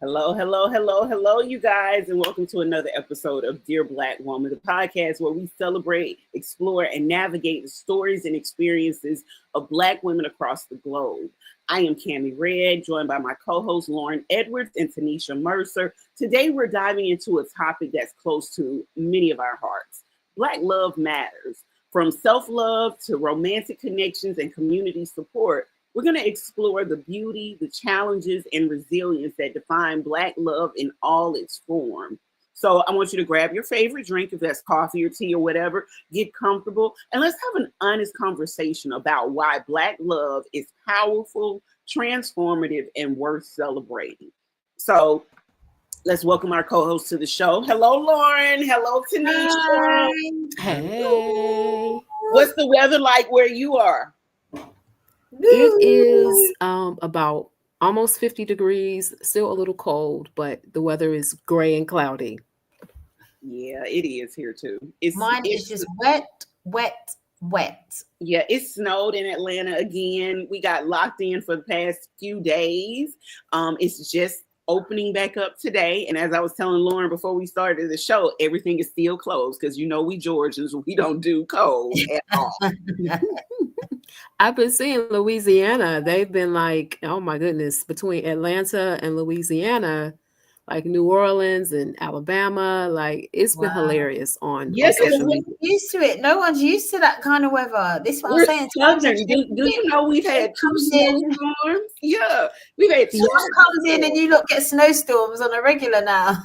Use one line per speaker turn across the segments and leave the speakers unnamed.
Hello, hello, hello, hello, you guys, and welcome to another episode of Dear Black Woman, the podcast where we celebrate, explore, and navigate the stories and experiences of Black women across the globe. I am Cammie Red, joined by my co-hosts Lauren Edwards and Tenisha Mercer. Today, we're diving into a topic that's close to many of our hearts. Black love matters. From self-love to romantic connections and community support, we're going to explore the beauty, the challenges, and resilience that define Black love in all its form. So I want you to grab your favorite drink, if that's coffee or tea or whatever, get comfortable, and let's have an honest conversation about why Black love is powerful, transformative, and worth celebrating. So let's welcome our co-host to the show. Hello, Lauren. Hello, Tenisha.
Hey.
What's the weather like where you are?
It is about almost 50 degrees, still a little cold, but the weather is gray and cloudy.
Yeah, it is here too.
Mine is just wet.
Yeah, it snowed in Atlanta again. We got locked in for the past few days. It's just opening back up today. And as I was telling Lauren before we started the show, everything is still closed because we Georgians, we don't do cold at all.
I've been seeing Louisiana. They've been like, oh my goodness, between Atlanta and Louisiana, like New Orleans and Alabama, like it's been hilarious on.
Yes,
we're used to it. No one's used to that kind of weather. This is what I'm saying.
Southern. Do you know we've had two snowstorms? Yeah, we've had two.
Comes in and you look get snowstorms on a regular now.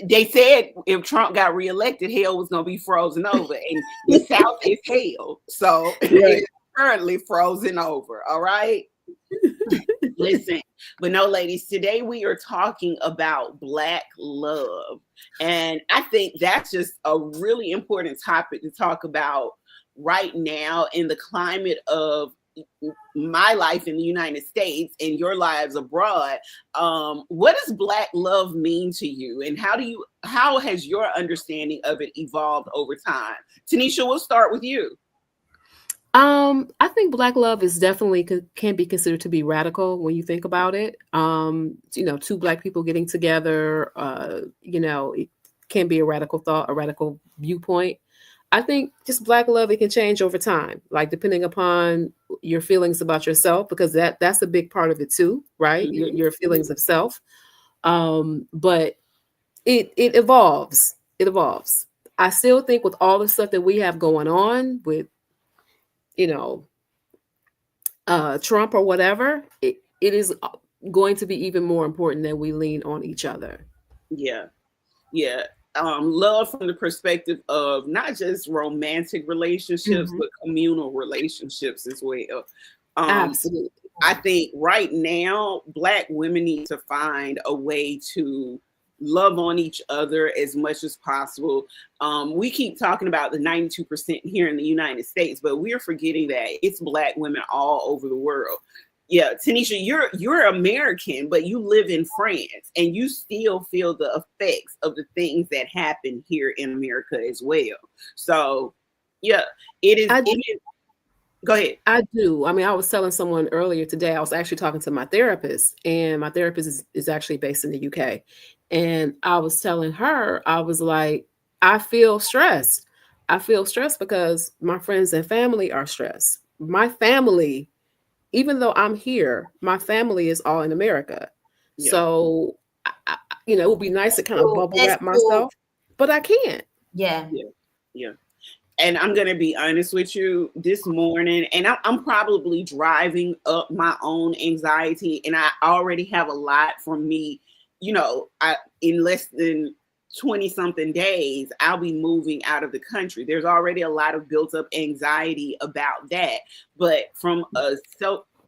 They said if Trump got reelected, hell was going to be frozen over, and the South is hell. So it's currently frozen over. All right. Listen, but no, ladies, today we are talking about Black love. And I think that's just a really important topic to talk about right now in the climate of my life in the United States and your lives abroad. What does Black love mean to you, and how has your understanding of it evolved over time? Tenisha, we'll start with you.
I think Black love is definitely can be considered to be radical when you think about it. Two Black people getting together, it can be a radical thought, a radical viewpoint. I think just Black love, it can change over time, like depending upon your feelings about yourself, because that's a big part of it too, right? Mm-hmm. Your feelings of self. But it evolves. It evolves. I still think with all the stuff that we have going on with, Trump or whatever, it is going to be even more important that we lean on each other.
Yeah. Love from the perspective of not just romantic relationships, mm-hmm. but communal relationships as well.
Absolutely.
I think right now, Black women need to find a way to love on each other as much as possible. We keep talking about the 92% here in the United States, but we're forgetting that it's Black women all over the world. Yeah, Tenisha, you're American, but you live in France, and you still feel the effects of the things that happen here in America as well. So, yeah, it is. Go ahead.
I do. I mean, I was telling someone earlier today, I was actually talking to my therapist, and my therapist is actually based in the UK. And I was telling her, I was like, I feel stressed. I feel stressed because my friends and family are stressed. My family, even though I'm here, my family is all in America. Yeah. So, it would be nice to kind of bubble wrap myself, but I can't.
Yeah.
And I'm going to be honest with you this morning, and I'm probably driving up my own anxiety, and I already have a lot from me. In less than 20 something days, I'll be moving out of the country. There's already a lot of built up anxiety about that. But from a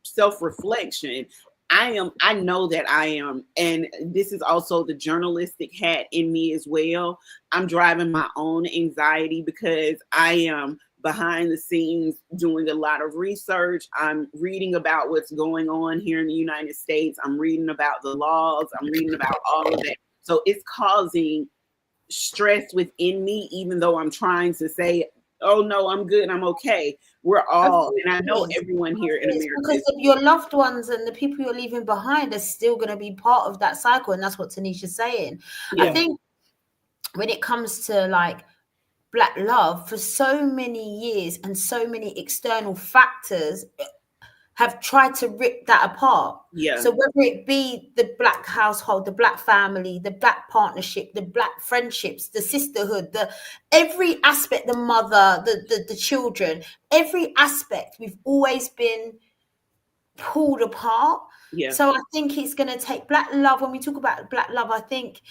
self-reflection, I know that I am, and this is also the journalistic hat in me as well. I'm driving my own anxiety because I am behind the scenes doing a lot of research. I'm reading about what's going on here in the United States. I'm reading about the laws. I'm reading about all of that. So it's causing stress within me, even though I'm trying to say oh no, I'm good, I'm okay. We're
Of
all,
course
and I
it
know
is.
everyone here in America
Because your loved ones and the people you're leaving behind are still going to be part of that cycle, and that's what Tanisha's saying. I
yeah,
think when it comes to like Black love, for so many years and so many external factors have tried to rip that apart.
yeah,
So whether it be the Black household, the Black family, the Black partnership, the Black friendships, the sisterhood, the every aspect, the mother, the children, every aspect, we've always been pulled apart.
yeah,
So I think it's going to take Black love. When we talk about Black love, I think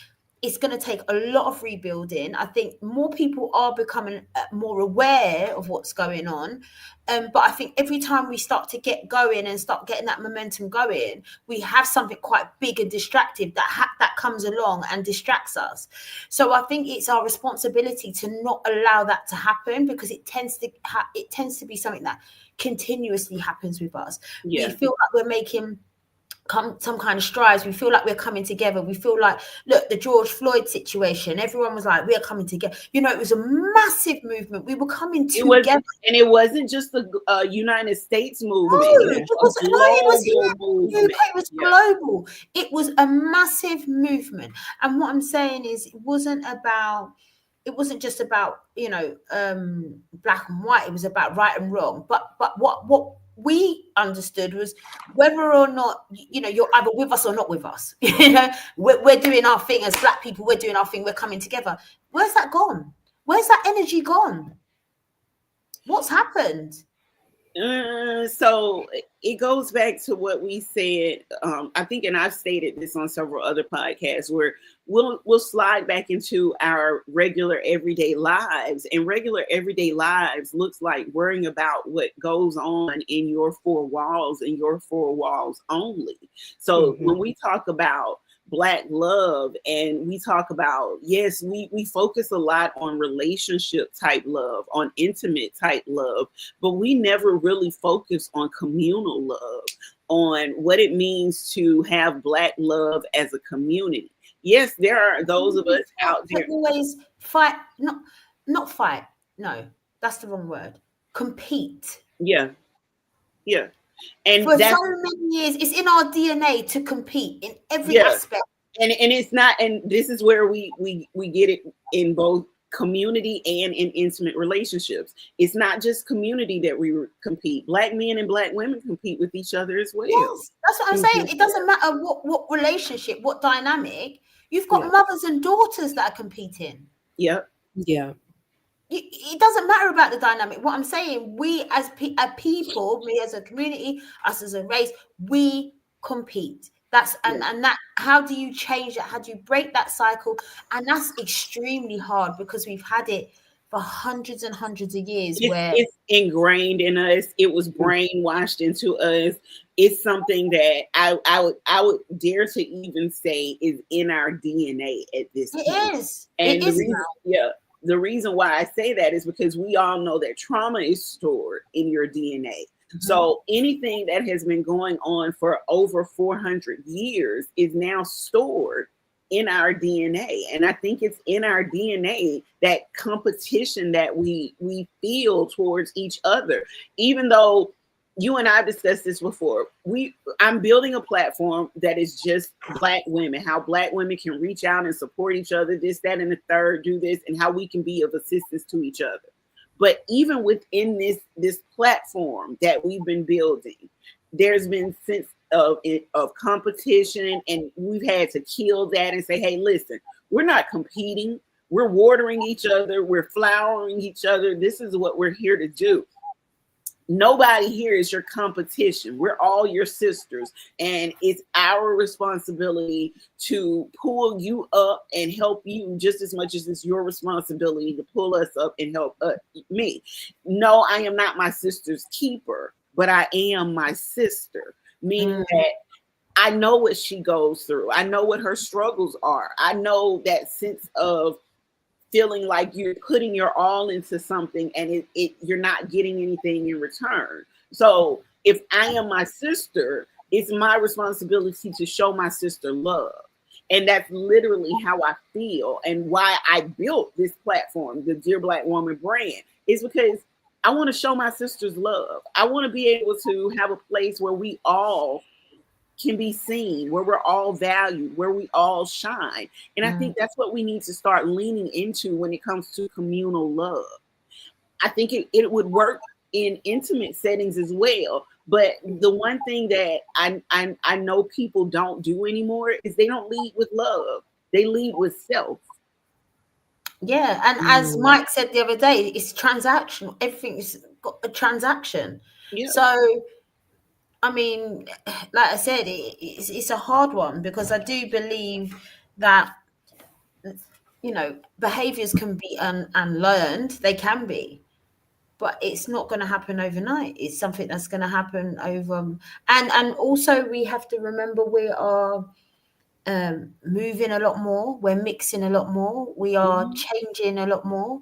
it's going to take a lot of rebuilding. I think more people are becoming more aware of what's going on. But I think every time we start to get going and start getting that momentum going, we have something quite big and distractive that comes along and distracts us. So I think it's our responsibility to not allow that to happen, because it tends to be something that continuously happens with us. We
yeah.
feel like we're making some kind of strides. We feel like we're coming together. We feel like, look, the George Floyd situation, everyone was like, we're coming together. You know, it was a massive movement. We were coming
It was,
together.
and it wasn't just the United States movement.
No,
It
it
was
was,
a
no, it was
global
here.
movement.
It was
Yeah,
global. It was a massive movement. And what I'm saying is, it wasn't just about, you know, black and white. It was about right and wrong. But what we understood was whether or not, you know, you're either with us or not with us. You know, we're doing our thing as Black people. We're doing our thing. We're coming together. Where's that gone? Where's that energy gone? What's happened?
So it goes back to what we said. I think, and I've stated this on several other podcasts, where we'll slide back into our regular everyday lives, and regular everyday lives looks like worrying about what goes on in your four walls and your four walls only. So when we talk about Black love, and we talk about, yes, we focus a lot on relationship type love, on intimate type love, but we never really focus on communal love, on what it means to have Black love as a community. Yes, there are those of us out there.
Always fight, not fight. No, that's the wrong word. Compete.
Yeah, yeah. And
For so
that's,
many years, it's in our DNA to compete in every
yeah.
aspect.
And it's not, and this is where we get it in both community and in intimate relationships. It's not just community that we compete. Black men and Black women compete with each other as well.
Yes, that's what I'm saying. It doesn't matter what relationship, what dynamic. You've got
Yeah.
mothers and daughters that are competing.
Yep.
Yeah.
It doesn't matter about the dynamic. What I'm saying, we as a people, me as a community, us as a race, we compete. That's and that. How do you change that? How do you break that cycle? And that's extremely hard, because we've had it for hundreds and hundreds of years.
It's ingrained in us. It was brainwashed into us. It's something that I would dare to even say is in our DNA at this point.
It is.
And
It is now.
the reason why I say that is because we all know that trauma is stored in your DNA. So anything that has been going on for over 400 years is now stored in our DNA. And I think it's in our DNA, that competition that we feel towards each other. Even though you and I discussed this before, I'm building a platform that is just Black women, how Black women can reach out and support each other, this, that, and the third, do this, and how we can be of assistance to each other. But even within this platform that we've been building, there's been sense of competition, and we've had to kill that and say, hey, listen, we're not competing. We're watering each other. We're flowering each other. This is what we're here to do. Nobody here is your competition. We're all your sisters, and it's our responsibility to pull you up and help you just as much as it's your responsibility to pull us up and help me. No, I am not my sister's keeper, but I am my sister, meaning that I know what she goes through. I know what her struggles are. I know that sense of feeling like you're putting your all into something and you're not getting anything in return. So if I am my sister, it's my responsibility to show my sister love. And that's literally how I feel, and why I built this platform, the Dear Black Woman brand. is because I want to show my sisters love. I want to be able to have a place where we all can be seen, where we're all valued, where we all shine. And I think that's what we need to start leaning into when it comes to communal love. I think it would work in intimate settings as well. But the one thing that I know people don't do anymore is they don't lead with love. They lead with self.
Yeah, and as Mike said the other day, it's transactional. Everything's got a transaction.
Yeah.
So, I mean, like I said, it's a hard one, because I do believe that, you know, behaviors can be unlearned. They can be, but it's not going to happen overnight. It's something that's going to happen over, and also we have to remember we are moving a lot more. We're mixing a lot more. We are changing a lot more.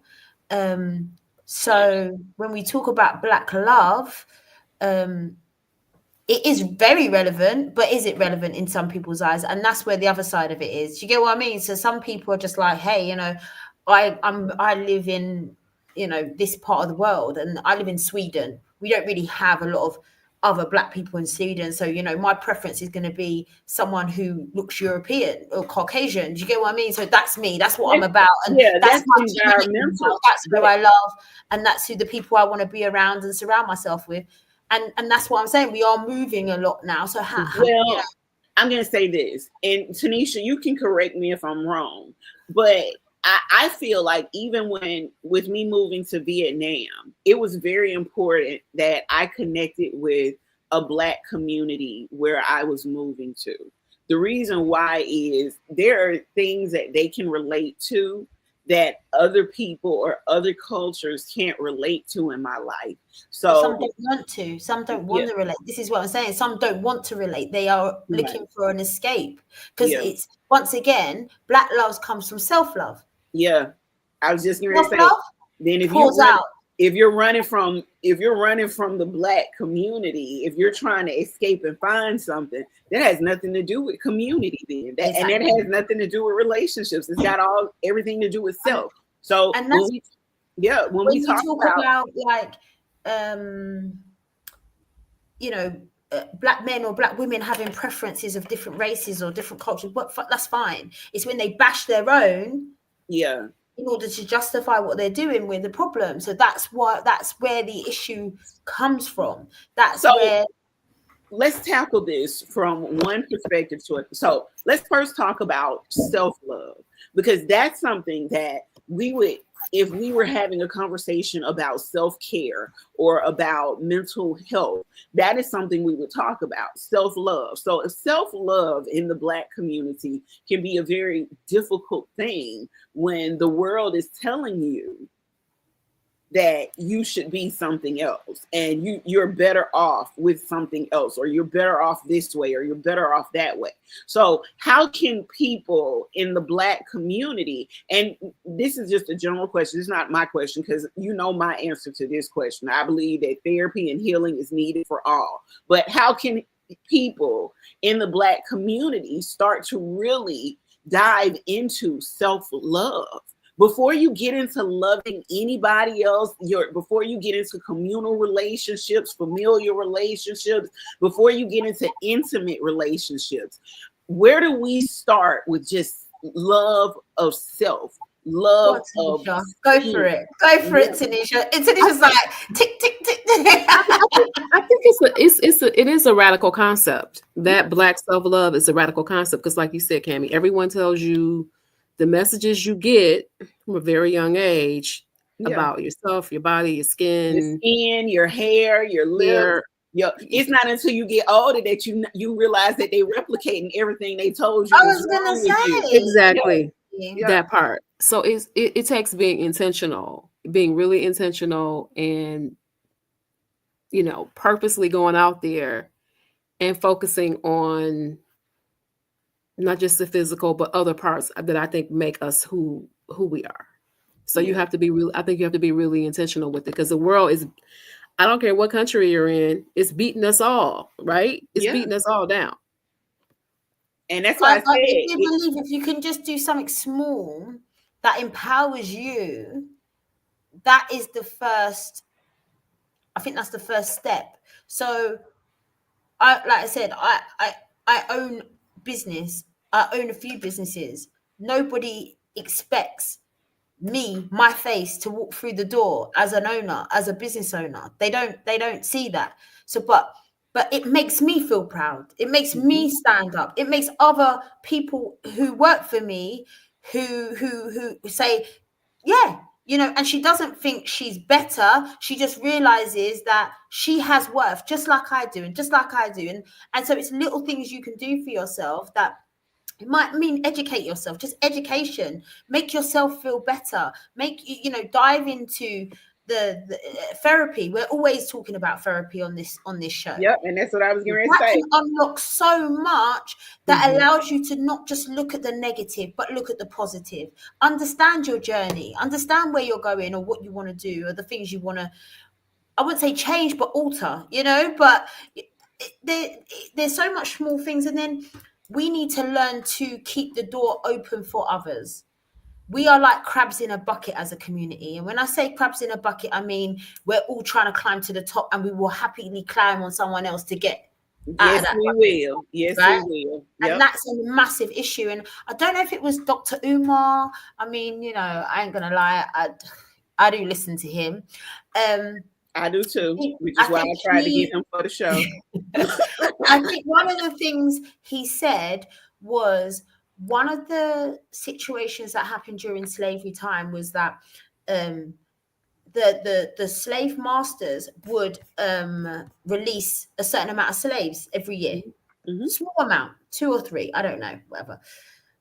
So when we talk about Black love, it is very relevant, but is it relevant in some people's eyes? And that's where the other side of it is. Do you get what I mean? So some people are just like, hey, you know, I live in, you know, this part of the world, and I live in Sweden. We don't really have a lot of other Black people in Sweden. So, you know, my preference is going to be someone who looks European or Caucasian. Do you get what I mean? So that's me. That's what I'm about. And that's my
environmental.
That's who I love. And that's who the people I want to be around and surround myself with. And that's what I'm saying. We are moving a lot now. So
I'm going to say this, and Tenisha, you can correct me if I'm wrong, but I feel like even with me moving to Vietnam, it was very important that I connected with a Black community where I was moving to. The reason why is there are things that they can relate to that other people or other cultures can't relate to in my life. So
some don't want to. Some don't want to relate. This is what I'm saying. Some don't want to relate. They are looking for an escape, because it's, once again, Black love comes from self-love.
Yeah, I was just going to say. Then if you're running from the Black community, if you're trying to escape and find something, that has nothing to do with community. Then and that has nothing to do with relationships. It's got everything to do with self. So
and that's,
when we talk about
like you know, Black men or Black women having preferences of different races or different cultures, that's fine. It's when they bash their own.
Yeah.
In order to justify what they're doing with the problem. So that's where the issue comes from. Where
let's tackle this from one perspective to it. So let's first talk about self-love, because that's something that if we were having a conversation about self-care or about mental health, that is something we would talk about, self-love. So self-love in the Black community can be a very difficult thing when the world is telling you that you should be something else and you're better off with something else, or you're better off this way, or you're better off that way. So how can people in the Black community, and this is just a general question, it's not my question, because you know my answer to this question. I believe that therapy and healing is needed for all, but how can people in the Black community start to really dive into self-love? Before you get into loving anybody else, before you get into communal relationships, familial relationships, before you get into intimate relationships, where do we start with just love of self? Love of
go for it. Go for it, Tenisha. And Tanisha's like tick tick tick.
I think it is a radical concept. That Black self-love is a radical concept, because like you said, Cammie, everyone tells you the messages you get from a very young age about yourself, your body, your skin,
your hair, your lips. It's not until you get older that you realize that they replicating everything they told you.
I was gonna say
exactly that part. So it takes being intentional, being really intentional, and purposely going out there and focusing on not just the physical, but other parts that I think make us who we are. So you have to be really, I think you have to be really intentional with it, because the world is, I don't care what country you're in, it's beating us all, right? It's beating us all down.
And that's why I said,
if you believe if you can just do something small that empowers you, that is the first, I think that's the first step. So like I said, I own business. I own a few businesses. Nobody expects me, my face, to walk through the door as an owner, as a business owner. They don't see that. So but it makes me feel proud. It makes me stand up. It makes other people who work for me who say, yeah, you know, and she doesn't think she's better. She just realizes that she has worth, just like I do, and just like I do. And so it's little things you can do for yourself that it might mean educate yourself, just education, make yourself feel better, make you know, dive into the therapy. We're always talking about therapy on this show.
Yep, and that's what I was going to
That
say.
can unlock so much that allows you to not just look at the negative, but look at the positive. Understand your journey, understand where you're going or what you want to do or the things you want to, I wouldn't say change, but alter, you know, but there's so much small things. And then we need to learn to keep the door open for others. We are like crabs in a bucket as a community. And when I say crabs in a bucket, I mean, we're all trying to climb to the top and we will happily climb on someone else to get out of that
we
bucket,
will. Yes,
right?
we will. Yep.
And that's a massive issue. And I don't know if it was Dr. Umar. I mean, you know, I ain't going to lie. I do listen to him.
I do too, which is why I tried to get him for the show.
I think one of the things he said was one of the situations that happened during slavery time was that the slave masters would release a certain amount of slaves every year, small amount, 2 or 3, I don't know, whatever.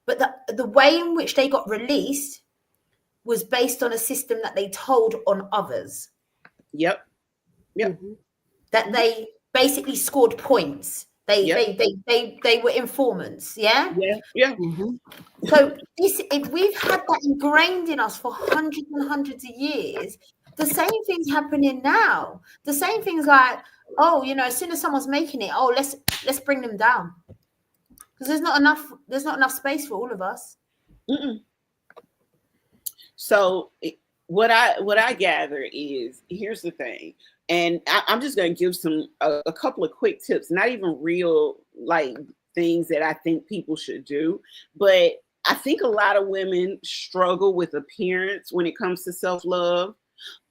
But the way in which they got released was based on a system that they told on others.
Yep.
That they basically scored points. They were informants. Yeah. So if we've had that ingrained in us for hundreds and hundreds of years, the same thing's happening now. The same things like, oh, you know, as soon as someone's making it, oh, let's bring them down because there's not enough space for all of us.
So what I gather is, here's the thing. And I'm just going to give a couple of quick tips, not even real like things that I think people should do. But I think a lot of women struggle with appearance when it comes to self-love.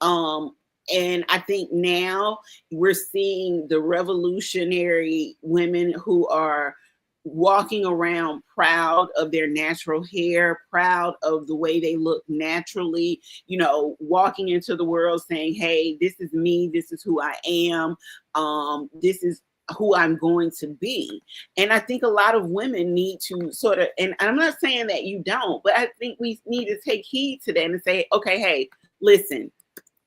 And I think now we're seeing the revolutionary women who are walking around proud of their natural hair, proud of the way they look naturally, you know, walking into the world saying, hey, this is me, this is who I am, this is who I'm going to be. And I think a lot of women need to sort of, and I'm not saying that you don't, but I think we need to take heed to that and say, okay, hey, listen,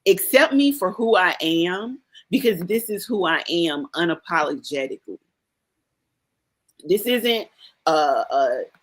accept me for who I am, because this is who I am unapologetically. This isn't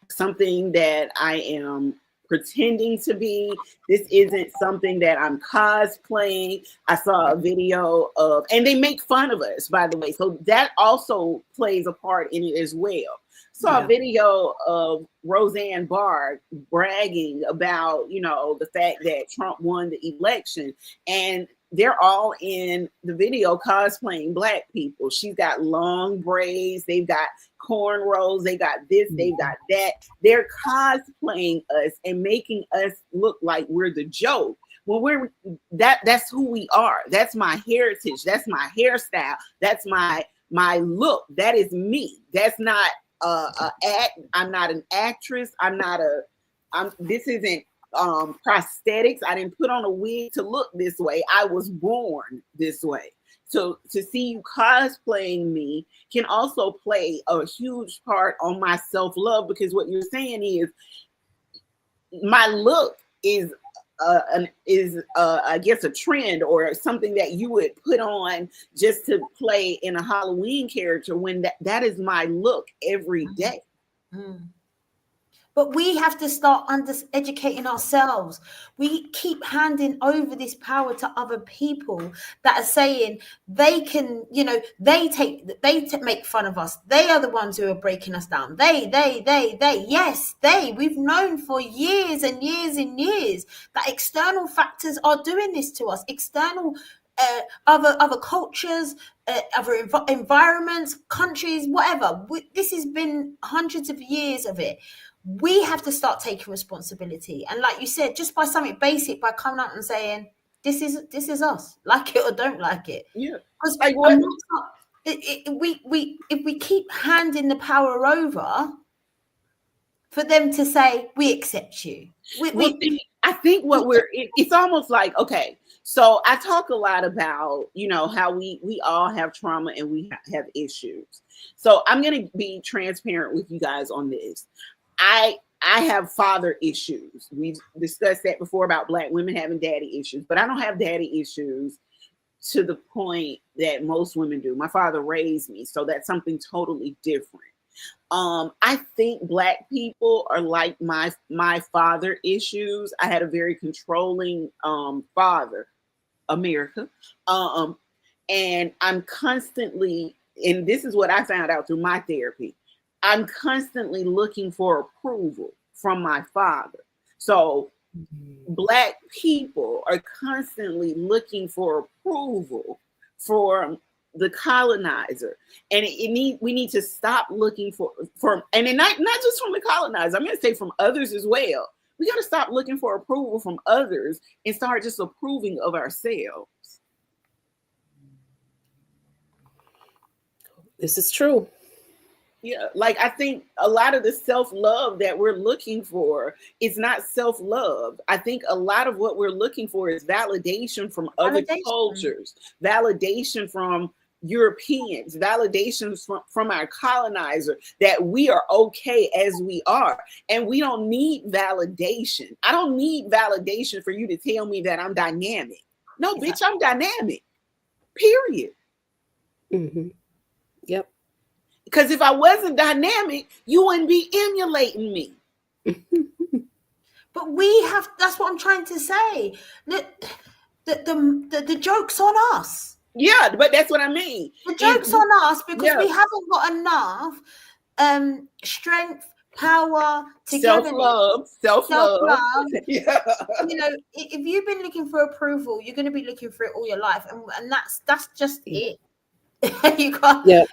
something that I am pretending to be. This isn't something that I'm cosplaying. I saw a video of, and they make fun of us, by the way. So that also plays a part in it as well. Saw a video of Roseanne Barr bragging about, you know, the fact that Trump won the election, and they're all in the video cosplaying Black people. She's got long braids, they've got cornrows, they got this, they've got that. They're cosplaying us and making us look like we're the joke. When that's who we are. That's my heritage. That's my hairstyle. That's my look. That is me. That's not I'm not an actress. This isn't prosthetics. I didn't put on a wig to look this way. I was born this way. So to see you cosplaying me can also play a huge part on my self-love, because what you're saying is my look is I guess a trend or something that you would put on just to play in a Halloween character, when that is my look every day.
But we have to start educating ourselves. We keep handing over this power to other people that are saying they can, they make fun of us. They are the ones who are breaking us down. They. Yes, they. We've known for years and years and years that external factors are doing this to us. External other cultures, other environments, countries, whatever. This has been hundreds of years of it. We have to start taking responsibility, and like you said, just by something basic, by coming out and saying this is us, like it or don't like it.
Yeah,
because
like what?
If we keep handing the power over for them to say we accept you,
I think it's almost like, okay, so I talk a lot about, how we all have trauma and we have issues. So I'm going to be transparent with you guys on this. I have father issues. We've discussed that before about Black women having daddy issues, but I don't have daddy issues to the point that most women do. My father raised me, so that's something totally different. I think Black people are like my father issues. I had a very controlling father, America, and I'm constantly, and this is what I found out through my therapy, I'm constantly looking for approval from my father. So Black people are constantly looking for approval from the colonizer, and we need to stop looking for and not just from the colonizer. I'm going to say from others as well. We got to stop looking for approval from others and start just approving of ourselves.
This is true.
Yeah, like I think a lot of the self-love that we're looking for is not self-love. I think a lot of what we're looking for is validation from other cultures, validation from Europeans, validations from our colonizer that we are okay as we are. And we don't need validation. I don't need validation for you to tell me that I'm dynamic. No, bitch, I'm dynamic. Period.
Mm-hmm. Yep.
Because if I wasn't dynamic, you wouldn't be emulating me.
But we have, that's what I'm trying to say. The joke's on us.
Yeah, but that's what I mean.
The joke's on us because we haven't got enough strength, power,
self-love. Yeah.
If you've been looking for approval, you're going to be looking for it all your life. And that's just it. You can't,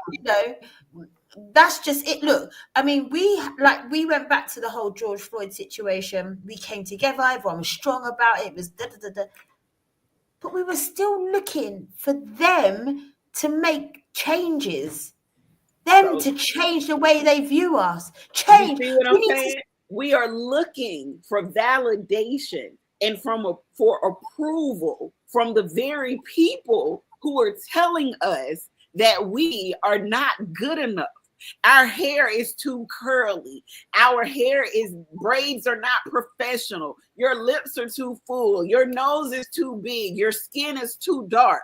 that's just it. Look, I mean, we went back to the whole George Floyd situation. We came together, everyone was strong about it. It was but we were still looking for them to make changes, to change the way they view us. Change.
You see what I'm saying? We are looking for validation and for approval from the very people who are telling us that we are not good enough. Our hair is too curly. Our braids are not professional. Your lips are too full. Your nose is too big. Your skin is too dark.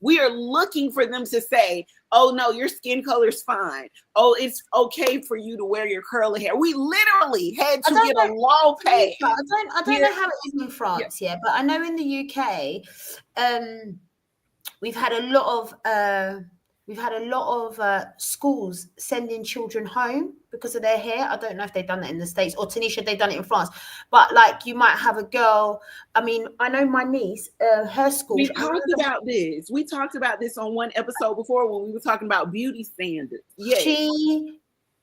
We are looking for them to say, oh no, your skin color's fine. Oh, it's okay for you to wear your curly hair. We literally had to get a law passed.
I don't know how it is in France, but I know in the UK, we've had a lot of schools sending children home because of their hair. I don't know if they've done that in the States, or Tenisha, they've done it in France. But like, you might have a girl. I mean, I know my niece, her school.
We talked about this. We talked about this on one episode before when we were talking about beauty standards. Yes.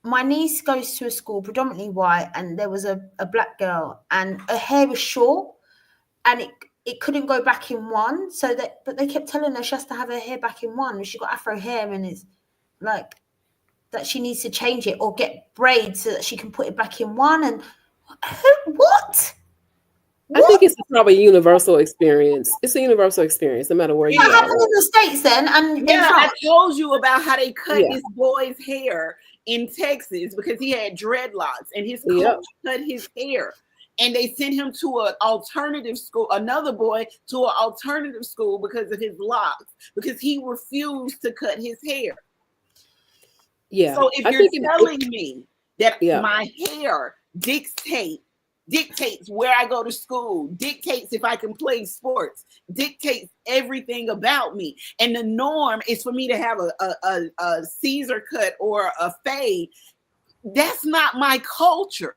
My niece goes to a school predominantly white, and there was a Black girl, and her hair was short, and it couldn't go back in one, but they kept telling her she has to have her hair back in one. She got afro hair, and it's like that she needs to change it or get braids so that she can put it back in one. And what?
I think it's probably a universal experience. It's a universal experience, no matter where you are.
It happened in the States then, and
I told you about how they cut this boy's hair in Texas because he had dreadlocks, and his coach cut his hair. And they sent him to an alternative school, another boy to an alternative school because of his locks, because he refused to cut his hair. Yeah. So if you're telling me that my hair dictates where I go to school, dictates if I can play sports, dictates everything about me. And the norm is for me to have a Caesar cut or a fade. That's not my culture.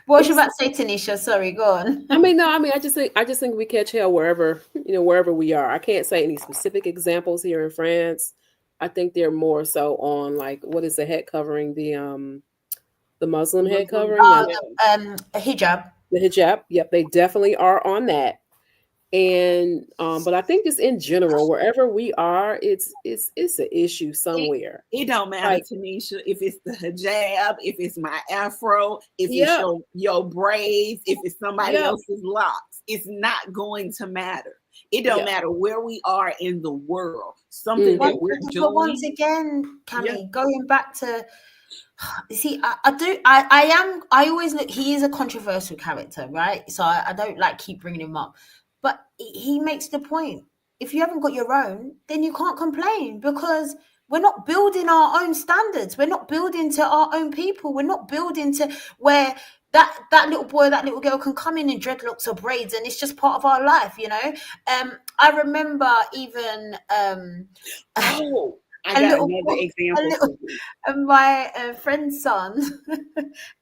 What was you about to say, Tanisha? Sorry, go on.
I just think we catch hell wherever we are. I can't say any specific examples here in France. I think they're more so on, like, what is the head covering, the Muslim head covering,
Hijab.
the hijab. Yep, they definitely are on that. And but I think just in general, wherever we are, it's an issue somewhere.
It don't matter, like, Tanisha, if it's the hijab, if it's my afro, if it's your braids, if it's somebody else's locks, it's not going to matter. It don't matter where we are in the world. Something that we're doing.
But once again, Cammy, going back to, see, I always look, he is a controversial character, right? So I don't like keep bringing him up. But he makes the point. If you haven't got your own, then you can't complain, because we're not building our own standards. We're not building to our own people. We're not building to where that little boy, that little girl can come in dreadlocks or braids, and it's just part of our life, you know. I remember even
I got another example.
My friend's son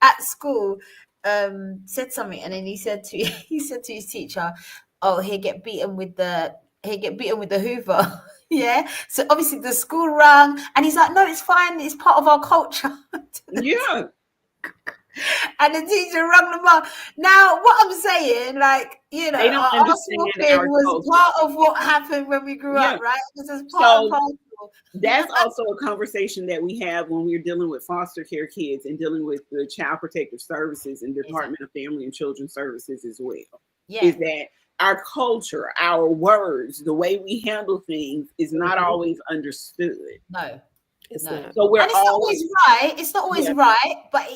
at school said something, and then he said to his teacher, "Oh, he'll get beaten with the Hoover." Yeah. So obviously the school rang, and he's like, "No, it's fine. It's part of our culture."
Yeah.
And the teacher rung them up. Now, what I'm saying, like, you know,
they don't understand
was part of what happened when we grew up, right? This is part of
that's also a conversation that we have when we're dealing with foster care kids and dealing with the Child Protective Services and Department of Family and Children Services as well. Yeah. Is that our culture, our words, the way we handle things is not always understood.
No,
it's not. So we're
always right. It's not always right, but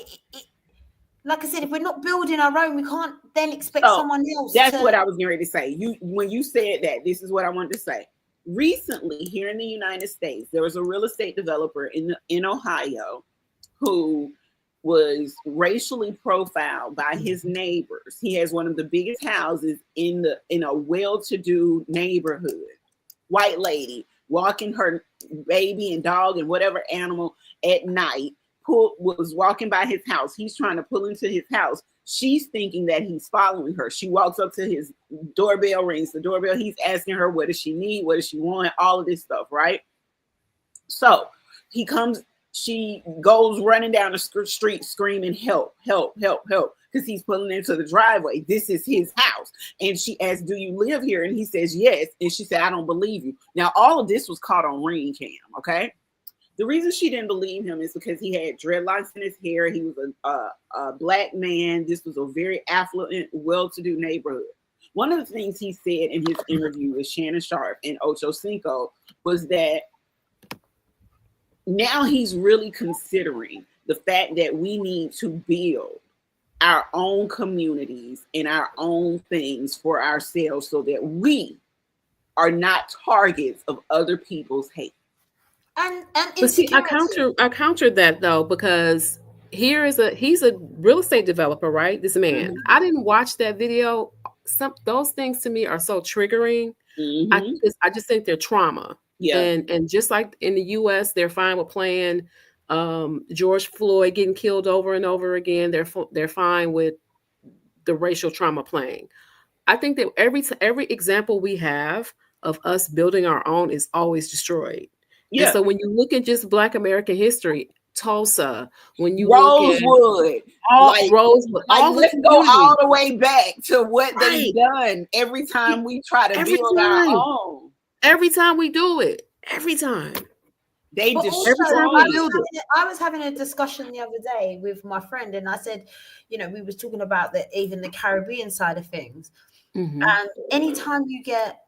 like I said, if we're not building our own, we can't then expect someone else.
That's what I was getting ready to say. When you said that, this is what I wanted to say. Recently, here in the United States, there was a real estate developer in Ohio who was racially profiled by his neighbors. He has one of the biggest houses in a well-to-do neighborhood. White lady walking her baby and dog and whatever animal at night, was walking by his house. He's trying to pull into his house. She's thinking that he's following her. She walks up to his doorbell, rings the doorbell. He's asking her, what does she need? What does she want? All of this stuff, right? So he comes, she goes running down the street screaming, help, help, help, help, because he's pulling into the driveway. This is his house. And she asks, do you live here? And he says, yes. And she said, I don't believe you. Now, all of this was caught on Ring Cam, okay? The reason she didn't believe him is because he had dreadlocks in his hair. He was a black man. This was a very affluent, well-to-do neighborhood. One of the things he said in his interview with Shannon Sharp and Ocho Cinco was that now he's really considering the fact that we need to build our own communities and our own things for ourselves so that we are not targets of other people's hate.
But see, I counter that though, because he's a real estate developer, right? This man. Mm-hmm. I didn't watch that video. Those things to me are so triggering. Mm-hmm. I just think they're trauma. Yeah. And just like in the US, they're fine with playing George Floyd getting killed over and over again. They're fine with the racial trauma playing. I think that every example we have of us building our own is always destroyed. Yeah. And so when you look at just Black American history, Tulsa, when you
Rosewood,
Rosewood,
let's go all the way back to what they've done every time we try to build our own.
Every time we do it, every time.
I was having a discussion the other day with my friend, and I said, you know, we was talking about even the Caribbean side of things. Mm-hmm. And anytime you get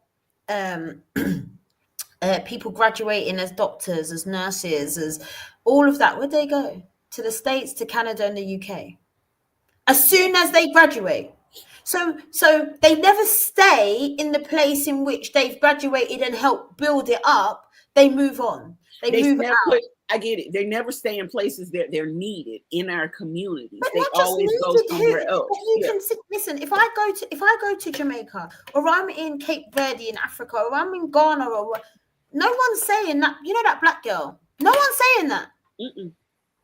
people graduating as doctors, as nurses, as all of that, where'd they go? To the States, to Canada, and the UK. As soon as they graduate. So they never stay in the place in which they've graduated and helped build it up. They move on. They move out.
I get it. They never stay in places that they're needed in our communities.
But
They
not just
always go
needed.
somewhere else.
But you can listen. If I go to Jamaica, or I'm in Cape Verde in Africa, or I'm in Ghana, or no one's saying that. You know that black girl. No one's saying that.
Mm-mm.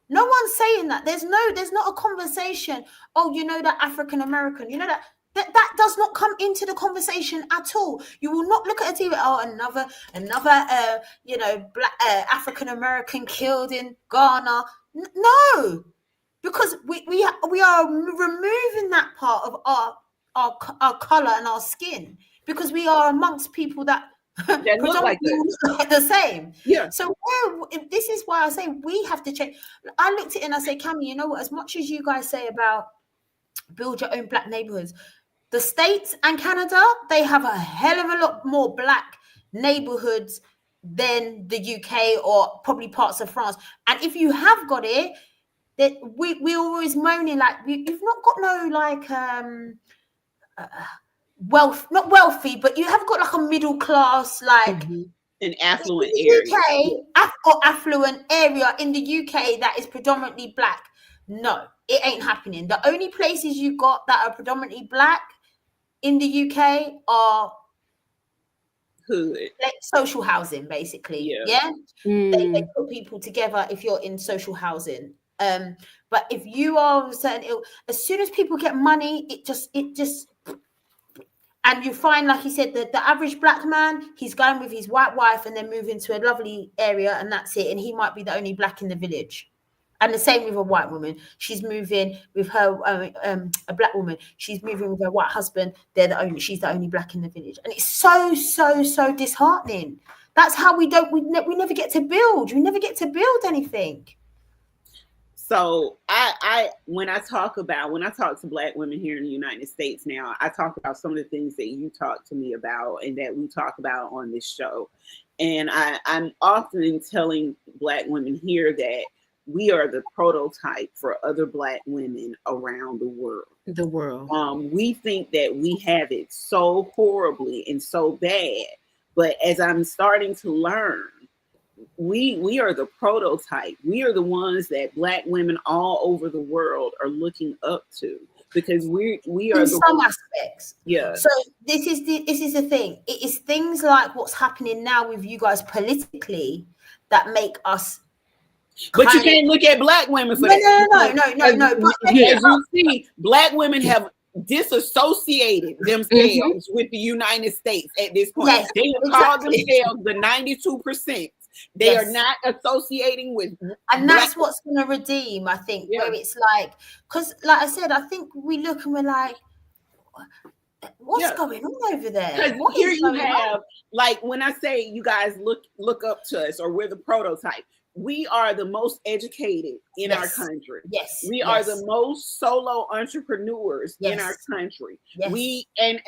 No one's saying that. There's not a conversation. Oh, you know that African American. You know that. That does not come into the conversation at all. You will not look at a TV. Oh, another black African American killed in Ghana. No, because we are removing that part of our color and our skin, because we are amongst people that
look like
the same.
Yeah.
So this is why I say we have to change. I looked at it and I say, Cammy, you know what? As much as you guys say about build your own black neighborhoods, the States and Canada, they have a hell of a lot more black neighborhoods than the UK or probably parts of France. And if you have got it, that we're always moaning like you've not got no like wealth, not wealthy, but you have got like a middle class, like
an affluent area,
or affluent area in the UK that is predominantly black. No, it ain't happening. The only places you got that are predominantly black in the UK are
hood,
like social housing, basically. Yeah. They put people together if you're in social housing. But if you are certain, as soon as people get money, it just, and you find, like you said, the average black man, he's going with his white wife and then moving to a lovely area, and that's it. And he might be the only black in the village. And the same with a white woman. She's moving with her a black woman. She's moving with her white husband. She's the only black in the village. And it's so disheartening. That's how we never get to build. We never get to build anything.
So when I talk to black women here in the United States now, I talk about some of the things that you talk to me about and that we talk about on this show. And I'm often telling black women here that we are the prototype for other black women around the world. We think that we have it so horribly and so bad, but as I'm starting to learn, we are the prototype. We are the ones that black women all over the world are looking up to, because we are
in some aspects.
Yeah.
So this is the thing. It is things like what's happening now with you guys politically that make us.
But you can't look at black women for that.
No.
As you see, black women have disassociated themselves with the United States at this point.
Yes,
they call themselves the 92%. They are not associating with,
and that's what's going to redeem, I think, where it's like, because like I said, I think we look and we're like, what's going on over there?
Because here you have, like, when I say you guys look up to us, or we're the prototype, we are the most educated in our country.
Yes.
We are the most solo entrepreneurs in our country.
Yes.
We and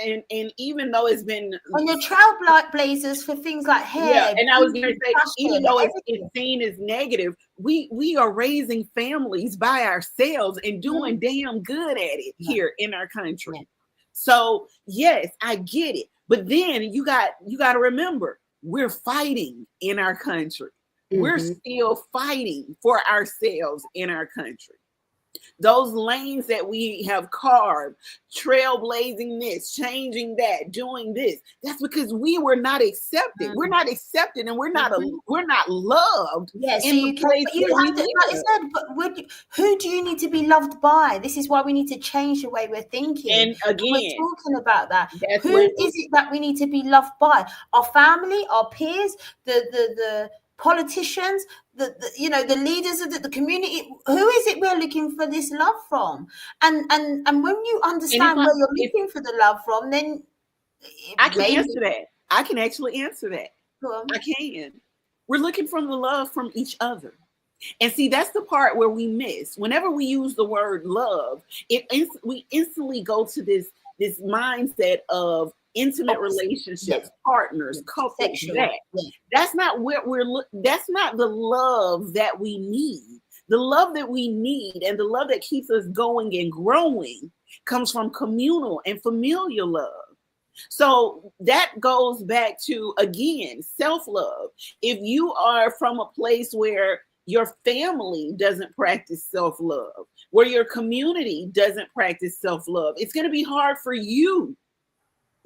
even though it's been
on your trailblazers for things like hair.
Yeah, and I was going to say, even though it's seen as negative, we are raising families by ourselves and doing damn good at it here in our country. Yeah. So yes, I get it. But then you got to remember, we're fighting in our country. We're still fighting for ourselves in our country. Those lanes that we have carved, trailblazing this, changing that, doing this, that's because we were not accepted. We're not accepted, and we're not loved.
Yes, so you have to, like I said, but who do you need to be loved by? This is why we need to change the way we're thinking.
And again,
we're talking about that. Who is it that we need to be loved by? Our family, our peers, the politicians, the leaders of the community. Who is it we're looking for this love from? And when you understand where you're looking for the love from, then
I can answer that. I can actually answer that. I can. We're looking for the love from each other. And see, that's the part where we miss. Whenever we use the word love, we instantly go to this mindset of intimate relationships, partners, couples. That's not where that's not the love that we need. The love that we need and the love that keeps us going and growing comes from communal and familial love. So that goes back to, again, self-love. If you are from a place where your family doesn't practice self-love, where your community doesn't practice self-love, it's going to be hard for you.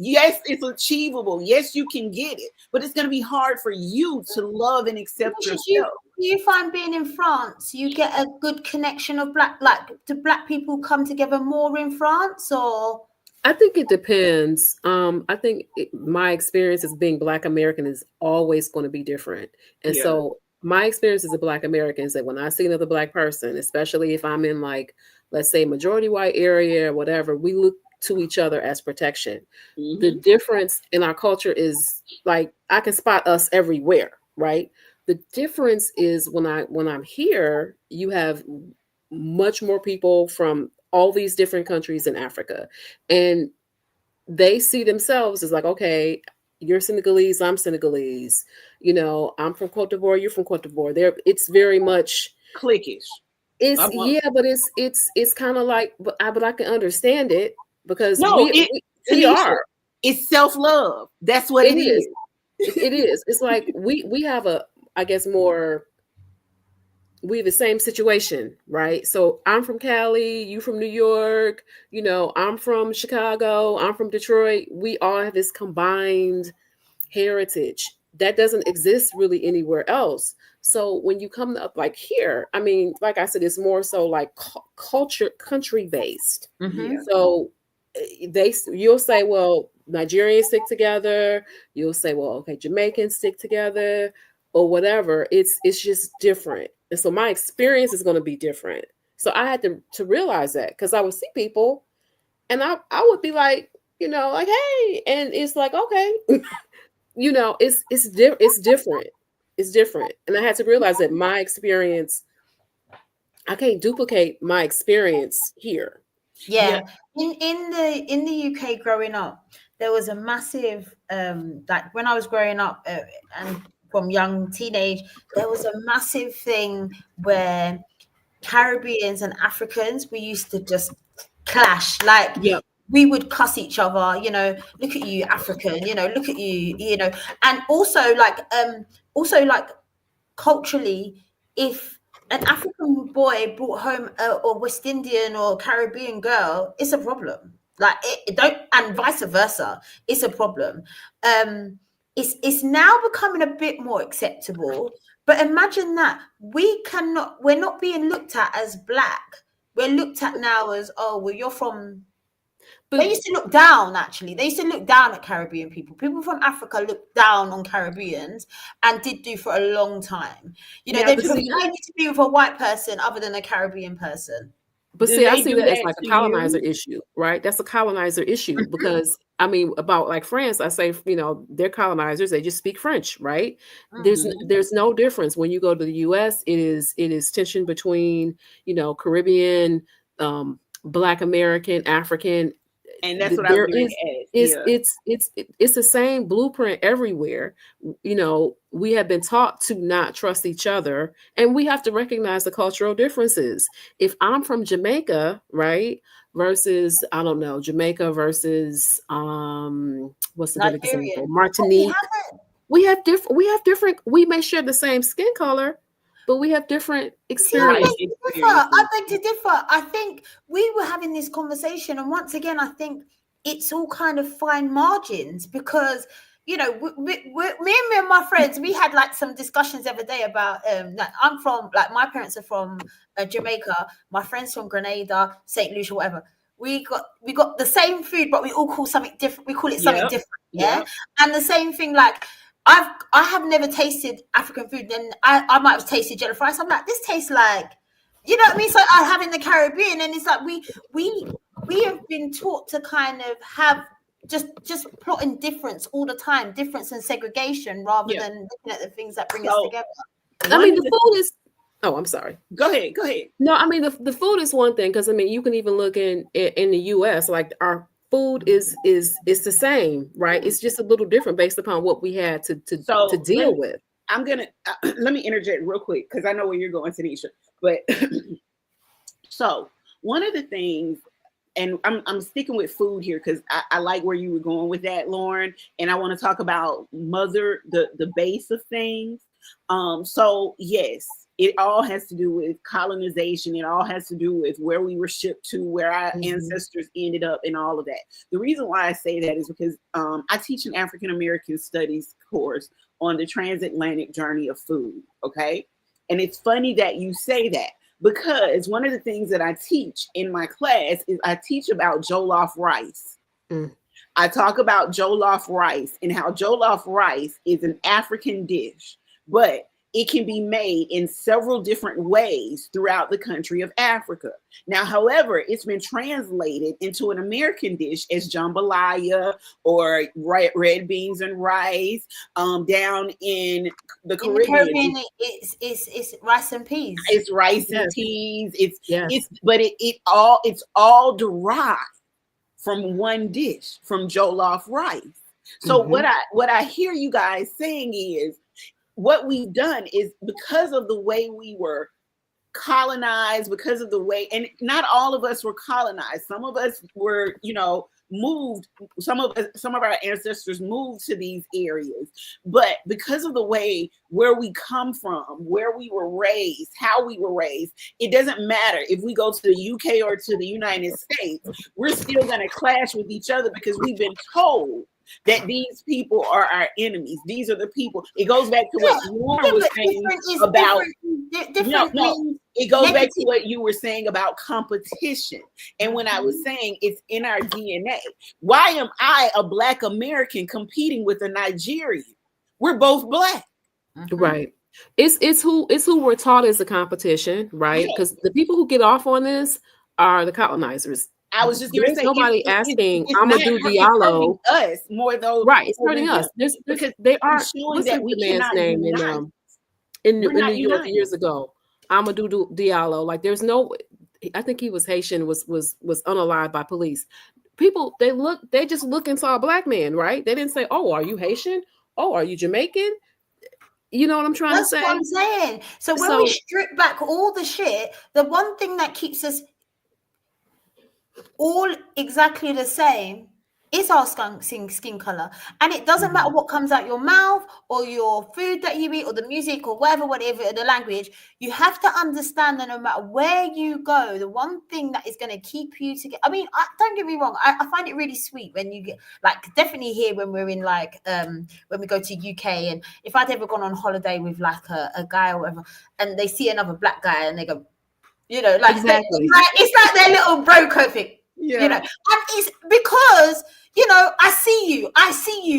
Yes, it's achievable. Yes, you can get it, but it's going to be hard for you to love and accept
Do
yourself.
you find being in France, you get a good connection of do black people come together more in France, or?
I think it depends. I think my experience as being Black American is always going to be different. And
Yeah.
so my experience as a Black American is that when I see another Black person, especially if I'm in like, let's say majority white area or whatever, we look to each other as protection. The difference in our culture is like, I can spot us everywhere, right? The difference is when I'm here, you have much more people from all these different countries in Africa. And they see themselves as like, okay, you're Senegalese, I'm Senegalese. You know, I'm from Cote d'Ivoire, you're from Cote d'Ivoire. There, it's very much
Cliquish.
but it's kind of like, but I can understand it because
No,
we
Tenisha,
are.
It's self-love. That's what it is.
It is. It's like we have a, I guess, more, we have the same situation, right? So I'm from Cali, you from New York, you know, I'm from Chicago, I'm from Detroit. We all have this combined heritage that doesn't exist really anywhere else. So when you come up like here, I mean, like I said, it's more so like culture, country based.
Yeah.
So you'll say, well, Nigerians stick together. You'll say, well, okay, Jamaicans stick together or whatever. It's just different. And so my experience is going to be different. So I had to realize that, because I would see people and I would be like, you know, like, hey, and it's like, okay, you know, it's different. It's different. And I had to realize that my experience, I can't duplicate my experience here.
Yeah. In the UK growing up, there was a massive like when I was growing up and from young teenage, there was a massive thing where Caribbeans and Africans, we used to just clash. Like
Yep.
we would cuss each other, you know, look at you, African, you know, look at you, you know. And also like culturally, if an African boy brought home a West Indian or Caribbean girl, it's a problem. Like it don't, and vice versa, it's a problem. It's now becoming a bit more acceptable. But imagine that we're not being looked at as black. We're looked at now as, oh, well, you're from. They used to look down, actually. They used to look down at Caribbean people. People from Africa looked down on Caribbeans and did do for a long time. You know, they prefer to be with a white person other than a Caribbean person.
But see, I see that as like a colonizer issue, right? That's a colonizer issue because, I mean, about like France, I say, you know, they're colonizers. They just speak French, right? There's no difference. When you go to the U.S., it is tension between, you know, Caribbean, Black American, African.
And that's what I was going to ask.
It's the same blueprint everywhere. You know, we have been taught to not trust each other, and we have to recognize the cultural differences. If I'm from Jamaica, right, versus, I don't know, Jamaica versus what's the good example? Martinique. We may share the same skin color, but we have different experiences.
I beg to differ. I think we were having this conversation, and once again, I think it's all kind of fine margins because, you know, me and my friends, we had like some discussions the other day about like I'm from, like my parents are from Jamaica, my friends from Grenada, St. Lucia, whatever. We got the same food, but we all call something different. We call it something different, yeah. And the same thing, like I have never tasted African food, and I might have tasted jello rice. I'm like, this tastes like, you know what I mean? So I have in the Caribbean, and it's like we have been taught to kind of have just plotting difference all the time, difference and segregation, rather than looking at the things that bring us together.
I mean, the food is. Oh, I'm sorry.
Go ahead.
No, I mean the food is one thing, because I mean you can even look in the U.S. like our food is the same, right? It's just a little different based upon what we had to deal with.
I'm gonna let me interject real quick because I know where you're going, Tenisha. But so one of the things, and I'm sticking with food here because I like where you were going with that, Lauren, and I want to talk about the base of things. So yes, It all has to do with colonization. It all has to do with where we were shipped to, where our ancestors ended up, and all of that. The reason why I say that is because I teach an African American studies course on the transatlantic journey of food. Okay. And it's funny that you say that, because one of the things that I teach in my class is I teach about jollof rice. I talk about jollof rice and how jollof rice is an African dish, but it can be made in several different ways throughout the country of Africa. Now, however, it's been translated into an American dish as jambalaya or red beans and rice down in the Caribbean.
It's rice and peas.
It's rice and peas. It's all derived from one dish, from jollof rice. So what I hear you guys saying is, what we've done is, because of the way we were colonized, because of the way, and not all of us were colonized. Some of us were, moved. Some of our ancestors moved to these areas, but because of the way where we come from, where we were raised, how we were raised, it doesn't matter if we go to the UK or to the United States. We're still going to clash with each other because we've been told that these people are our enemies. These are the people. It goes back to what Lauren was saying about it goes back to what you were saying about competition. And when I was saying it's in our DNA, why am I, a Black American, competing with a Nigerian? We're both Black.
Right. It's who we're taught as a competition, right? Because the people who get off on this are the colonizers.
I was just going to say,
nobody asking, I'm gonna do Diallo.
Us more though,
right? It's hurting us. Because they are
showing that we
the man's name in New York years ago. I'm gonna do Diallo. Like, there's no. I think he was Haitian. Was unalived by police. People, they just look and saw a Black man, right? They didn't say, "Oh, are you Haitian? Oh, are you Jamaican?" You know what I'm trying to say?
That's what I'm saying. So when we strip back all the shit, the one thing that keeps us all exactly the same is our skin color. And it doesn't matter what comes out your mouth or your food that you eat or the music or whatever, the language. You have to understand that no matter where you go, the one thing that is going to keep you together. I mean, don't get me wrong. I find it really sweet when you get, like, definitely here when we're in, like, when we go to UK, and if I'd ever gone on holiday with, like, a guy or whatever, and they see another Black guy and they go, like,
exactly.
It's like their little bro code thing. And it's because, I see you,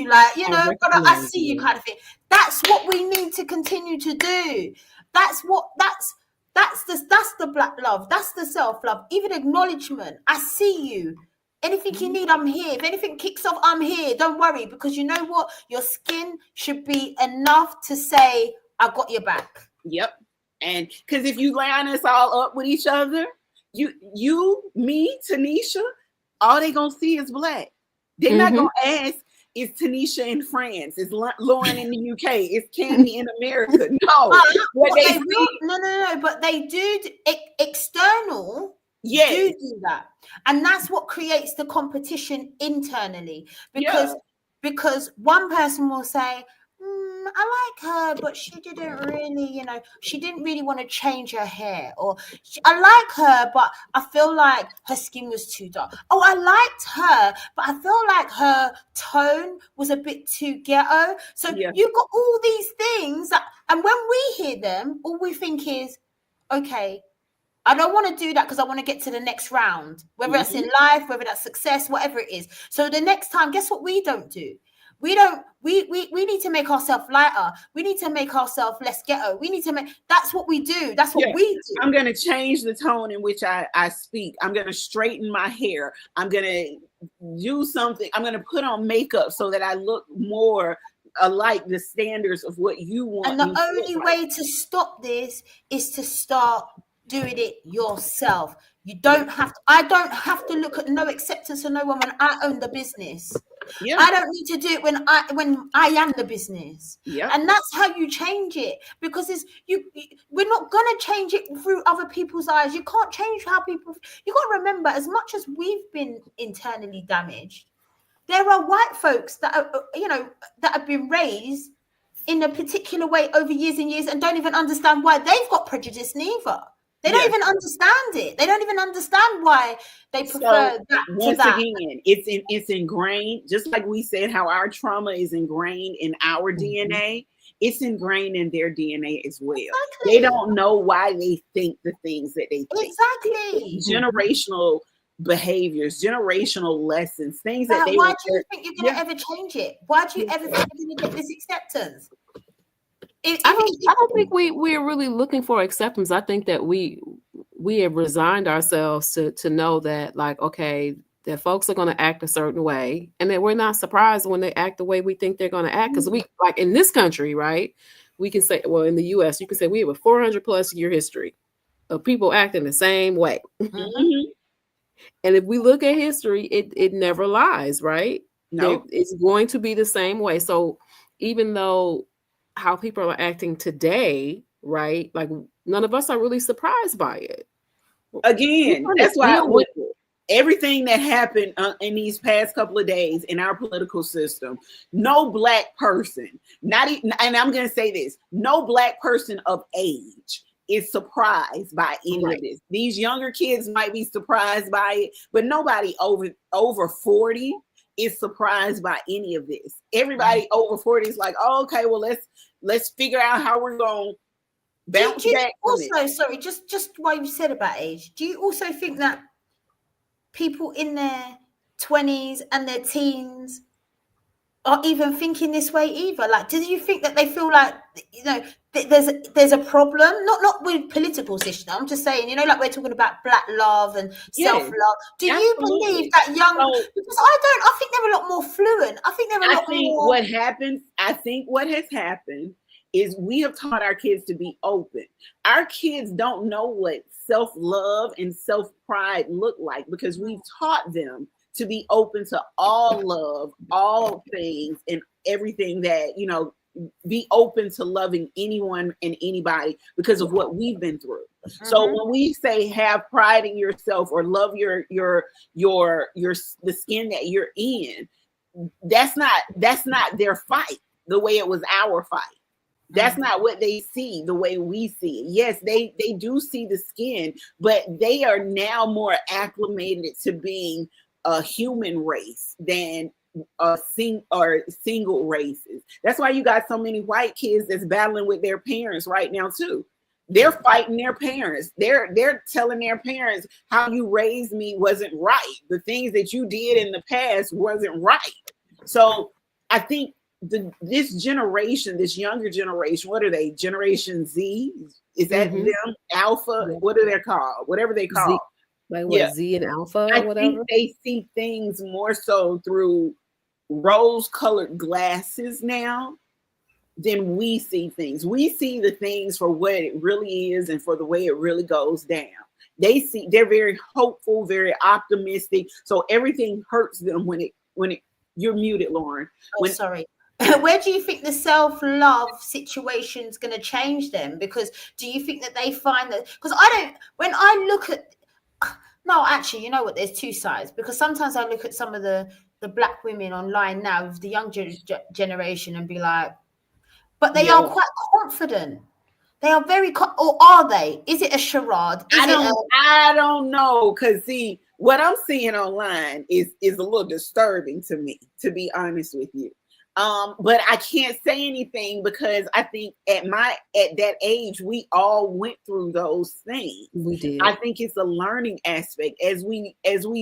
like, brother, I see you kind of thing. That's what we need to continue to do. That's the Black love. That's the self-love, even acknowledgement. I see you. Anything you need, I'm here. If anything kicks off, I'm here. Don't worry, because you know what? Your skin should be enough to say, I got your back.
Yep. And because if you line us all up with each other, you, me, Tenisha, all they gonna see is Black. They're not gonna ask, is Tenisha in France? Is Lauren in the UK? Is Candy in America? No.
But they do external. Do that, and that's what creates the competition internally. Because one person will say, I like her, but she didn't really, she didn't really want to change her hair. Or I like her, but I feel like her skin was too dark. Oh, I liked her, but I feel like her tone was a bit too ghetto. So you've got all these things, and when we hear them, all we think is, okay, I don't want to do that because I want to get to the next round, whether that's in life, whether that's success, whatever it is. So the next time, guess what we don't do? We need to make ourselves lighter. We need to make ourselves less ghetto. That's what we do. That's what we do.
I'm going to change the tone in which I speak. I'm going to straighten my hair. I'm going to do something. I'm going to put on makeup so that I look more alike the standards of what you want.
And the only way to stop this is to start doing it yourself. You don't have to. I don't have to look at no acceptance of no one when I own the business. I don't need to do it when I am the business. And that's how you change it, because we're not gonna change it through other people's eyes. You can't change how people. You got to remember, as much as we've been internally damaged, there are white folks that are, that have been raised in a particular way over years and years and don't even understand why they've got prejudice neither. They don't even understand it. They don't even understand why they prefer that to that.
Again, it's ingrained, just like we said, how our trauma is ingrained in our DNA. It's ingrained in their DNA as well. Exactly. They don't know why they think the things that they think.
Exactly.
Generational behaviors, generational lessons, things that they.
Why do you think you're going to ever change it? Why do you ever think you're going to get this acceptance?
I don't think we're really looking for acceptance. I think that we have resigned ourselves to know that, like, okay, that folks are going to act a certain way, and that we're not surprised when they act the way we think they're going to act. Because we, like in this country, right? We can say, well, in the U.S., you can say we have a 400+ year history of people acting the same way. Mm-hmm. And if we look at history, it never lies, right?
No,
it's going to be the same way. So even though how people are acting today, right? Like none of us are really surprised by it.
Again, that's why everything that happened in these past couple of days in our political system, no Black person, not even, and I'm going to say this, no Black person of age is surprised by any of this. These younger kids might be surprised by it, but nobody over 40 is surprised by any of this. Everybody over 40 is like, oh, okay, well, let's figure out how we're going to bounce back.
Also, sorry, just what you said about age, do you also think that people in their 20s and their teens are even thinking this way either? Like, do you think that they feel like, you know, there's a problem? Not with political system. I'm just saying, you know, like we're talking about Black love and self-love. Do you believe that young? Because I think they're a lot more fluent. I think they're a lot more.
I think what has happened is we have taught our kids to be open. Our kids don't know what self-love and self-pride look like because we've taught them to be open to all love, all things, and everything that, you know, be open to loving anyone and anybody because of what we've been through. Mm-hmm. So when we say have pride in yourself or love the skin that you're in, that's not their fight the way it was our fight. That's not what they see the way we see it. Yes, they do see the skin, but they are now more acclimated to being a human race than single races. That's why you got so many white kids that's battling with their parents right now too. They're fighting their parents. They're telling their parents how you raised me wasn't right. The things that you did in the past wasn't right. So I think this generation, this younger generation, what are they? Generation Z? Is that them? Alpha? Yeah. What are they called? Whatever they call.
Like what, Z and Alpha or whatever?
I think they see things more so through rose-colored glasses now than we see things. We see the things for what it really is and for the way it really goes down. They're very hopeful, very optimistic. So everything hurts them when you're muted, Lauren.
Sorry. Where do you think the self-love situation is going to change them? Because do you think that they find that? Because when I look at, no, actually, you know what? There's two sides. Because sometimes I look at some of the Black women online now with the young generation and be like, but they are quite confident. They are very, or are they? Is it a charade?
I don't know. Because see, what I'm seeing online is a little disturbing to me, to be honest with you. But I can't say anything because I think at that age, we all went through those things.
We did.
I think it's a learning aspect. As we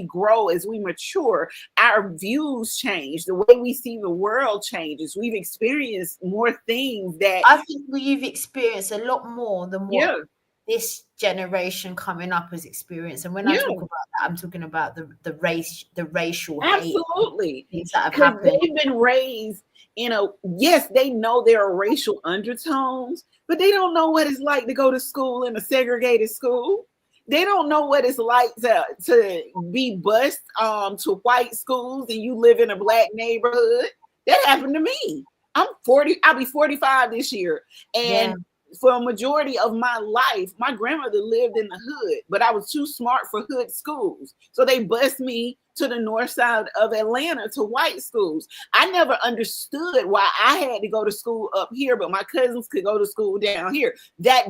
grow, as we mature, our views change. The way we see the world changes. We've experienced more things that
I think you've experienced a lot more than what this generation coming up has experienced. And when I talk about that, I'm talking about the racial hate.
Absolutely.
Things that have happened.
They've been raised yes, they know there are racial undertones, but they don't know what it's like to go to school in a segregated school. They don't know what it's like to be bused to white schools and you live in a Black neighborhood. That happened to me. I'm 40. I'll be 45 this year. And for a majority of my life, my grandmother lived in the hood, but I was too smart for hood schools. So they bused me to the north side of Atlanta to white schools. I never understood why I had to go to school up here, but my cousins could go to school down here. That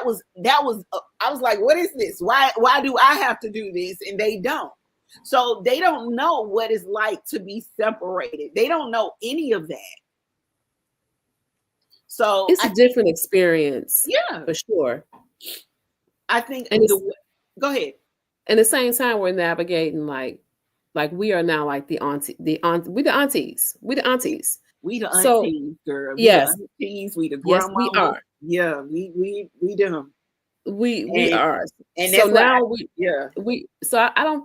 was, I was like, what is this? Why do I have to do this? And they don't. So they don't know what it's like to be separated. They don't know any of that. So
it's a different experience.
Yeah,
for sure.
I think.
And
go ahead.
At the same time, we're navigating like we are now like we the aunties. We the aunties.
We the aunties,
so,
girl.
Yes.
We the aunties. We the
Yes,
grandma.
we are.
Yeah, we them.
We are.
And
so now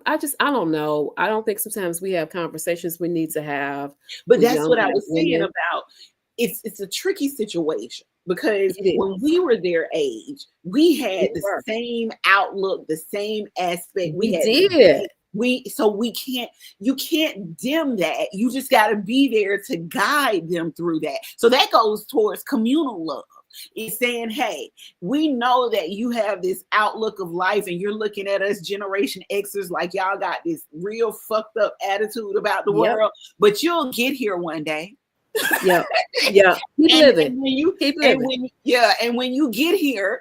I don't know. I don't think sometimes we have conversations we need to have.
But that's what I was saying about. It's a tricky situation because when we were their age, we had the same outlook, the same aspect.
We did.
You can't dim that. You just got to be there to guide them through that. So that goes towards communal love. It's saying, hey, we know that you have this outlook of life and you're looking at us Generation Xers like y'all got this real fucked up attitude about the world, but you'll get here one day.
Yeah. Keep living.
And when you get here,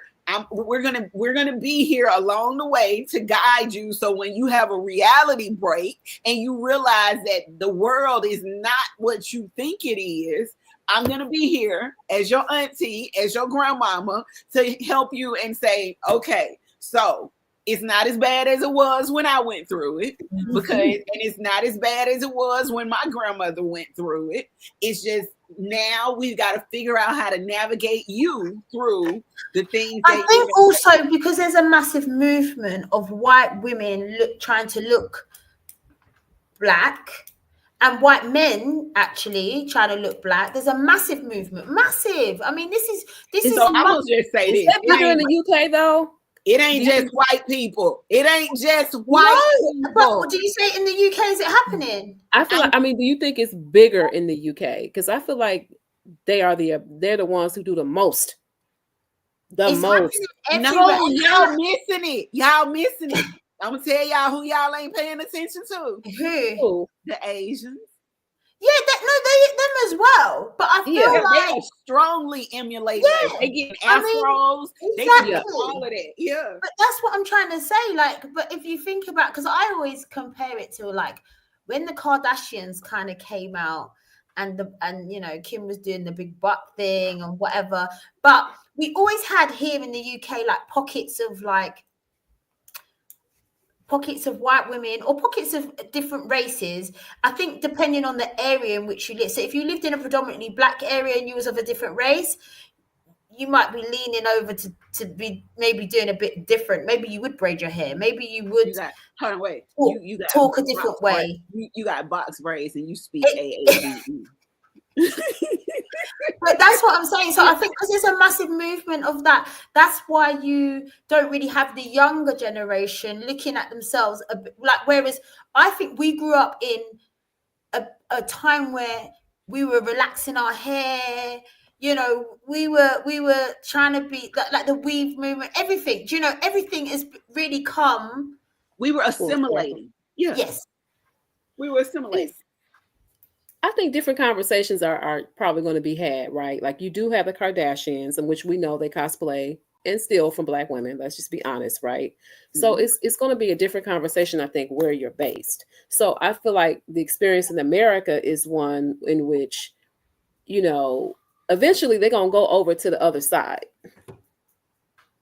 we're gonna be here along the way to guide you. So when you have a reality break and you realize that the world is not what you think it is, I'm gonna be here as your auntie, as your grandmama, to help you and say, okay, so it's not as bad as it was when I went through it, and it's not as bad as it was when my grandmother went through it. It's just now we've got to figure out how to navigate you through the things.
I think also because there's a massive movement of white women trying to look black, and white men actually trying to look black. There's a massive movement. Massive. I mean, this is.
So I'm gonna just say this.
Is that bigger in the UK though?
It ain't just white people. It ain't just white people.
But do you say in the UK is it happening?
I feel like, do you think it's bigger in the UK? Because I feel like they're the ones who do the most. The most.
No, y'all missing it. Y'all missing it. I'm gonna tell y'all who y'all ain't paying attention to.
Who?
The Asians.
Yeah, them as well. But I feel like
they're strongly emulating. Yeah, they get afros. They get all of that. Yeah,
but that's what I'm trying to say. Like, but if you think about, because I always compare it to like when the Kardashians kind of came out, and Kim was doing the big butt thing and whatever. But we always had here in the UK like pockets of white women or pockets of different races, I think depending on the area in which you live. So if you lived in a predominantly black area and you was of a different race, you might be leaning over to be maybe doing a bit different. Maybe you would braid your hair. Maybe you would
you got
talk a different way.
You got box braids and you speak AAVE.
But that's what I'm saying. So I think because there's a massive movement of that, that's why you don't really have the younger generation looking at themselves a bit, like, whereas I think we grew up in a time where we were relaxing our hair, we were trying to be like the weave movement, everything, everything has really come.
We were assimilating. Yeah.
Yes.
We were assimilating.
I think different conversations are probably going to be had, right? Like you do have the Kardashians, in which we know they cosplay and steal from Black women. Let's just be honest, right? Mm-hmm. So it's going to be a different conversation, I think, where you're based. So I feel like the experience in America is one in which, eventually they're going to go over to the other side.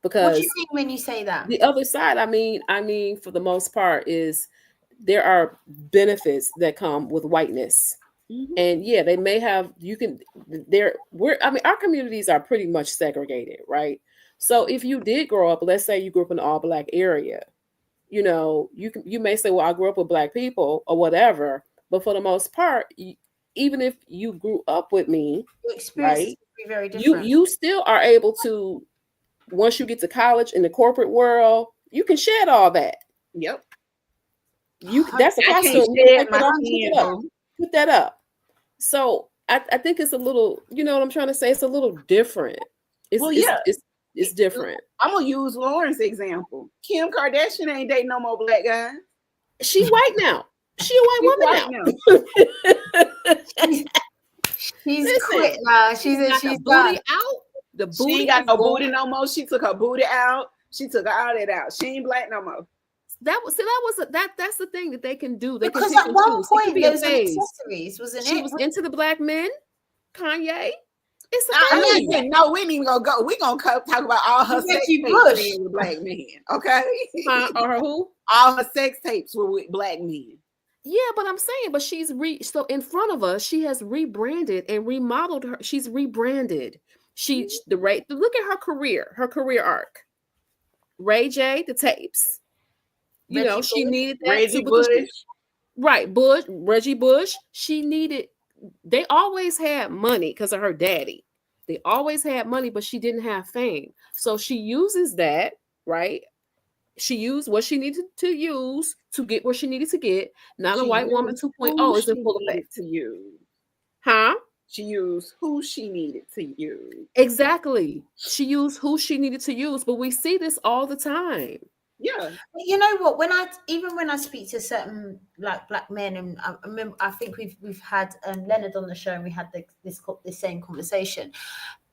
Because
what do you mean when you say that?
The other side, I mean, for the most part, is there are benefits that come with whiteness. Mm-hmm. And yeah, they may have, our communities are pretty much segregated, right? So if you did grow up, let's say you grew up in an all Black area, you may say, well, I grew up with Black people or whatever, but for the most part, even if you grew up with me,
your experience
right,
will be very different.
You still are able to, once you get to college in the corporate world, you can shed all that.
Yep.
That's a costume. Put that up. So I think it's a little, you know what I'm trying to say? It's a little different. It's different.
I'm gonna use Lauren's example. Kim Kardashian ain't dating no more black guys.
She white now. She a white woman now.
She's quit now. She's
booty out. The booty
she ain't got no booty no more. She took her booty out. She took all that out. She ain't black no more.
That's the thing that they can do. They
because
can
at one point there was accessories, wasn't it?
She was into the black men. Kanye. It's
no, we ain't even gonna go. We gonna talk about all her sex tapes with black men. Okay.
Or her who?
All her sex tapes were with black men.
Yeah, but I'm saying, but she's so in front of us, she has rebranded and remodeled her. She's rebranded. Look at her career arc. Ray J, the tapes. She needed that.
Reggie Bush.
Reggie Bush. She needed. They always had money because of her daddy. They always had money, but she didn't have fame. So she uses that, right? She used what she needed to use to get where she needed to get. Not a white woman 2.0 is in full effect.
To use.
Huh?
She used who she needed to use.
Exactly. She used who she needed to use, but we see this all the time.
Yeah.
You know what? When I speak to certain like black men, and I remember, I think we've had Leonard on the show, and we had this same conversation.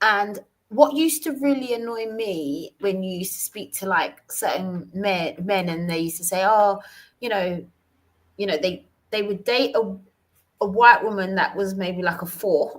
And what used to really annoy me when you used to speak to like certain men, and they used to say, "Oh, they would date a white woman that was maybe like a 4."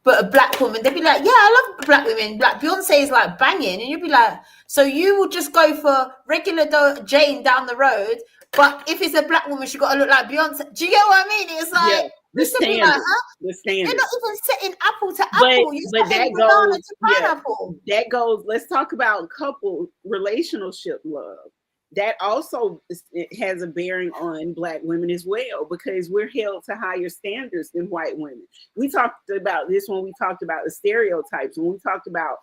But a black woman, they'd be like, "Yeah, I love black women. Like Beyonce is like banging," and you'd be like, "So you will just go for regular Jane down the road, but if it's a black woman, she got to look like Beyonce." Do you get what I mean? It's like
the standard.
Like, huh?
The standard.
You're not even setting apple to apple. You're setting banana to pineapple.
That goes. Let's talk about couple relationship love. That also has a bearing on black women as well, because we're held to higher standards than white women. We talked about this when we talked about the stereotypes, when we talked about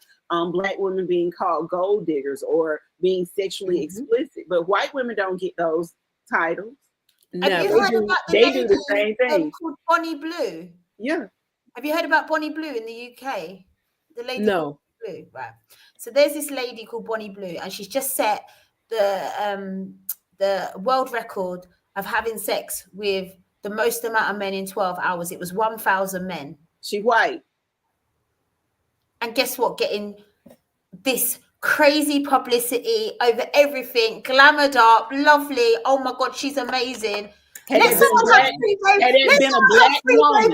black women being called gold diggers or being sexually explicit, but white women don't get those titles.
No,
they do the same thing.
Called Bonnie Blue.
Yeah.
Have you heard about Bonnie Blue in the UK? The lady
no.
Blue, right? So there's this lady called Bonnie Blue, and she's just set the world record of having sex with the most amount of men in 12 hours. It was 1,000 men.
She white.
And guess what? Getting this crazy publicity over everything, glamoured up, lovely. Oh my God, she's amazing.
Had it been a black woman,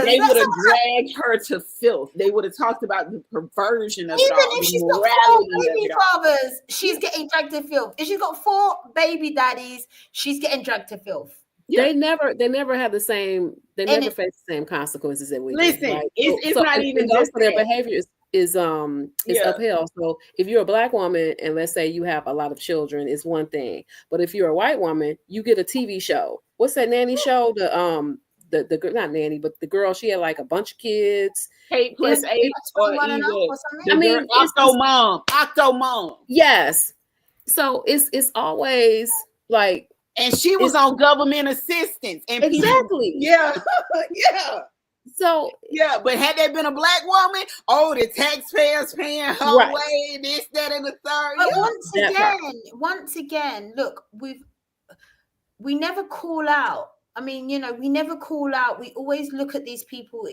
they would have dragged her to filth. They would have talked about the perversion of it all.
Even if she's got 4 baby fathers, she's getting dragged to filth. If she's got 4 baby daddies, she's getting dragged to filth.
Yeah. They never have the same. They never face the same consequences that we do.
Listen, right? It's not even just
for their behavior is uphill. So if you're a black woman and let's say you have a lot of children, it's one thing. But if you're a white woman, you get a TV show. What's that nanny show? The not nanny, but the girl, she had like a bunch of kids.
8 plus 8 or something.
I mean,
Octo mom.
Yes. So it's always like,
and she was on government assistance. And
exactly.
Yeah.
So
but had there been a black woman, the taxpayers paying her way, this, that, and the third.
But once again, look, we never call out. I mean, we never call out. We always look at these people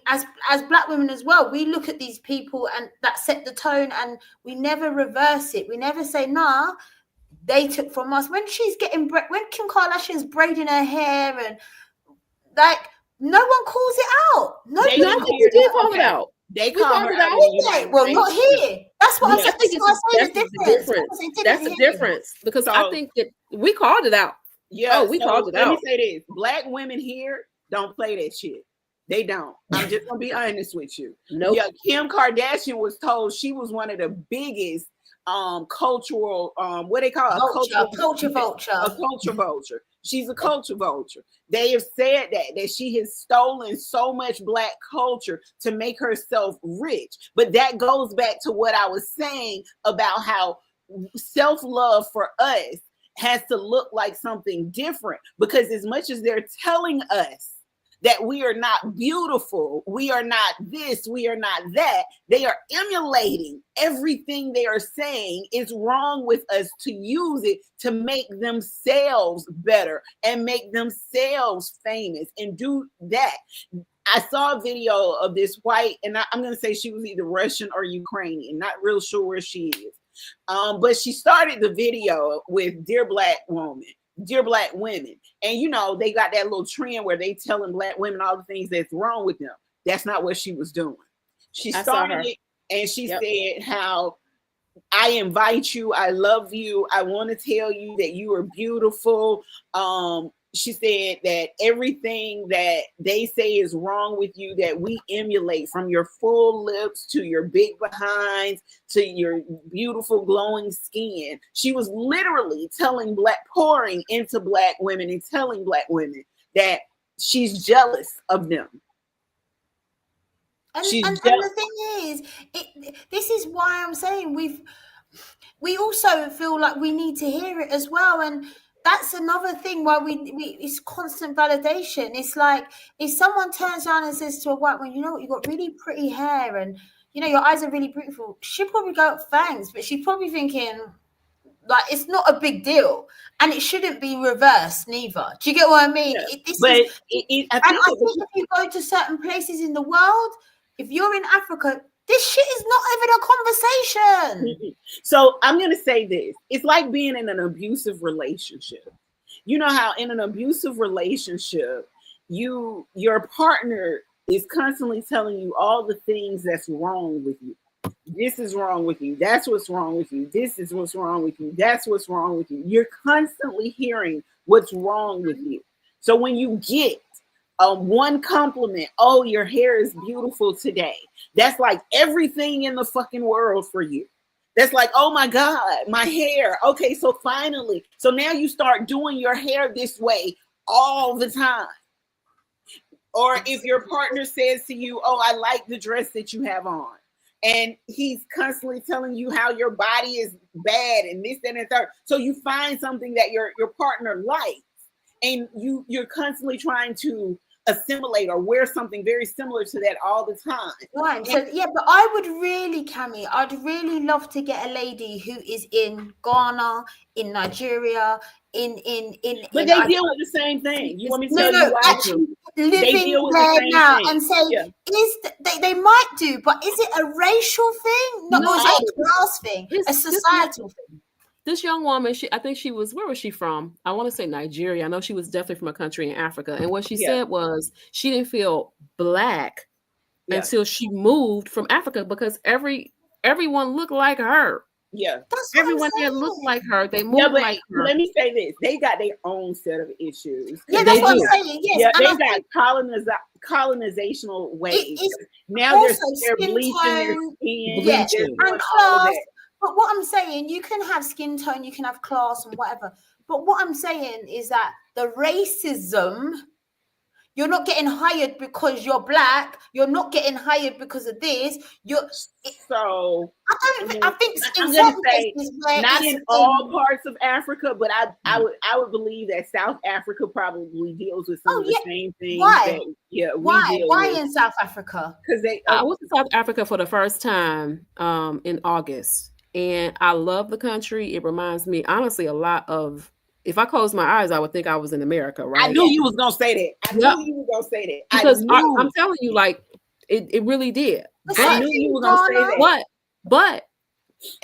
as black women as well. We look at these people and that set the tone, and we never reverse it. We never say, nah, they took from us. When Kim Kardashian's braiding her hair and like, no one calls it out. No,
they did call it out.
They called her out.
Well, not here. That's what I'm saying.
That's the difference. Because I think that we called it out.
Yeah,
we called it out.
Let me say this: black women here don't play that shit. They don't. I'm just gonna be honest with you.
Nope.
Yeah, Kim Kardashian was told she was one of the biggest cultural what they call
a culture
vulture. She's a culture vulture. They have said that she has stolen so much black culture to make herself rich. But that goes back to what I was saying about how self-love for us has to look like something different, because as much as they're telling us that we are not beautiful, we are not this, we are not that. They are emulating everything they are saying is wrong with us to use it to make themselves better and make themselves famous and do that. I saw a video of this white, and I'm going to say she was either Russian or Ukrainian, not real sure where she is. But she started the video with Dear Black Woman, Dear Black Women. And, you know, they got that little trend where they telling Black women all the things that's wrong with them. That's not what she was doing. She started it and she said how I invite you, I love you, I want to tell you that you are beautiful. She said that everything that they say is wrong with you, that we emulate, from your full lips to your big behinds to your beautiful glowing skin. She was literally pouring into Black women and telling Black women that she's jealous of them.
And the thing is, this is why I'm saying we also feel like we need to hear it as well. And that's another thing why we it's constant validation. It's like if someone turns around and says to a white woman, you know what, you've got really pretty hair and you know your eyes are really beautiful, she'll probably go, thanks, but she's probably thinking like it's not a big deal, and it shouldn't be reversed neither. Do you get what I mean?
Yeah. I think
if you go to certain places in the world, if you're in Africa, this shit is not even a conversation.
So I'm going to say this. It's like being in an abusive relationship. You know how in an abusive relationship, your partner is constantly telling you all the things that's wrong with you. This is wrong with you. That's what's wrong with you. This is what's wrong with you. That's what's wrong with you. You're constantly hearing what's wrong with you. So when you get one compliment, oh, your hair is beautiful today, that's like everything in the fucking world for you. That's like, oh my God, my hair. Okay, so finally. So now you start doing your hair this way all the time. Or if your partner says to you, oh, I like the dress that you have on. And he's constantly telling you how your body is bad and this, that, and third. So you find something that your partner likes. And you're constantly trying to assimilate or wear something very similar to that all the time.
Right. So yeah, but I would really, Cami, I'd really love to get a lady who is in Ghana, in Nigeria,
but they deal with the same thing. You want me to tell you why?
Actually living there now thing. And say they might do, but is it a racial thing? No, is it a class thing? A societal thing?
This young woman, where was she from? I want to say Nigeria. I know she was definitely from a country in Africa. And what she said was she didn't feel Black until she moved from Africa because everyone looked like her.
Yeah.
Everyone there looked like her. They moved like her.
Let me say this. They got their own set of issues.
Yeah, that's what I'm saying. Yes.
Yeah, they got colonizational ways. Now they're bleaching their skin.
And class. But what I'm saying, you can have skin tone, you can have class and whatever. But what I'm saying is that the racism, you're not getting hired because you're Black. You're not getting hired because of this. I think in certain places where
not in all parts of Africa, but I would believe that South Africa probably deals with some of the same things.
Why? Why in South Africa?
Because I went to South Africa for the first time in August. And I love the country. It reminds me, honestly, a lot of, if I closed my eyes, I would think I was in America, right?
I knew you was going to say that. I knew you were going to say that.
Because I'm telling you, like, it really did.
I knew you were going to say that.
But,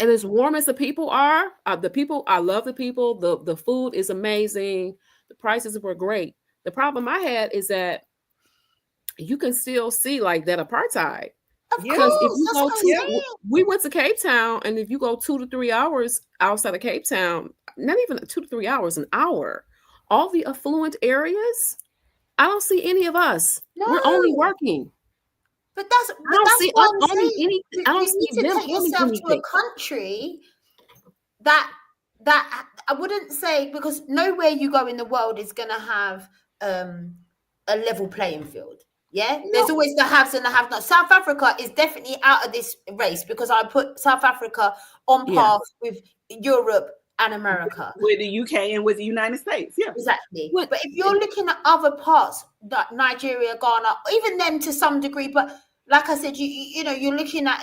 and as warm as the people are, I love the people. The food is amazing. The prices were great. The problem I had is that you can still see, like, that apartheid. Because if you go we went to Cape Town, and if you go 2 to 3 hours outside of Cape Town, not even 2 to 3 hours, an hour, all the affluent areas, I don't see any of us. No. We're only working.
But that's what I'm saying. You need to take yourself to a country that I wouldn't say, because nowhere you go in the world is going to have a level playing field. Yeah, there's always the haves and the have-nots. South Africa is definitely out of this race because I put South Africa on par with Europe and America.
With the UK and with the United States, yeah.
Exactly. But if you're looking at other parts, like Nigeria, Ghana, even them to some degree, but like I said, you know, you're looking at,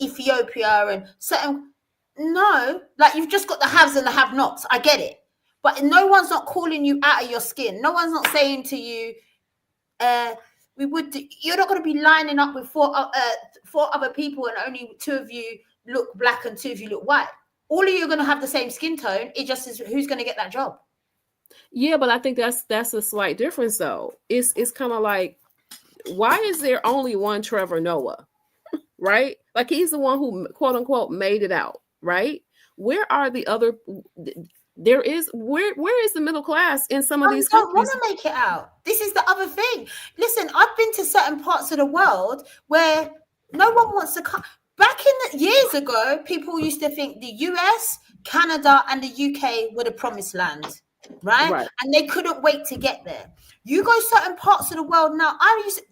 Ethiopia and certain, no, like you've just got the haves and the have-nots. I get it. But no one's not calling you out of your skin. No one's not saying to you, you're not going to be lining up with four other people and only two of you look black and two of you look white. All of you are going to have the same skin tone. It just is who's going to get that job.
Yeah, but I think that's a slight difference though. It's kind of like, why is there only one Trevor Noah? Right? Like he's the one who quote unquote made it out, right? Where are the other where is the middle class in some of these countries?
I don't want to make it out. This is the other thing. Listen, I've been to certain parts of the world where no one wants to come. Back in the years ago, people used to think the US, Canada, and the UK were the promised land, right? And they couldn't wait to get there. You go certain parts of the world now.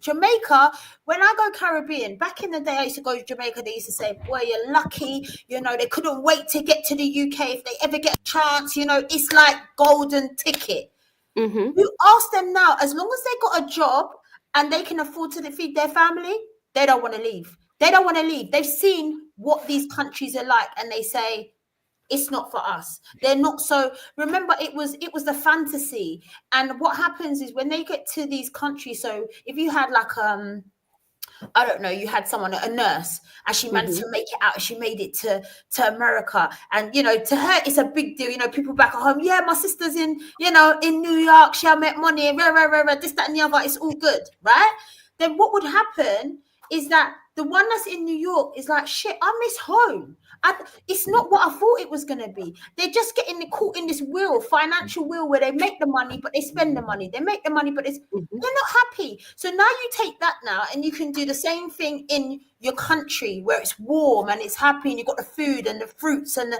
Jamaica, when I go Caribbean, back in the day, I used to go to Jamaica. They used to say, boy, you're lucky. You know, they couldn't wait to get to the UK. If they ever get a chance, you know, it's like golden ticket.
Mm-hmm.
You ask them now, as long as they got a job and they can afford to feed their family, they don't want to leave. They don't want to leave. They've seen what these countries are like, and they say, it's not for us. They're not so. Remember, it was the fantasy. And what happens is when they get to these countries. So if you had like I don't know, you had someone, a nurse, and she managed to make it out. She made it to America, and you know, to her, it's a big deal. You know, people back at home, yeah, my sister's in New York. She'll make money. This, that, and the other. It's all good, right? Then what would happen is that the one that's in New York is like, shit, I miss home. It's not what I thought it was going to be. They're just getting caught in this financial wheel, where they make the money, but they spend the money. They make the money, but they're not happy. So now you take that now, and you can do the same thing in your country where it's warm and it's happy, and you've got the food and the fruits and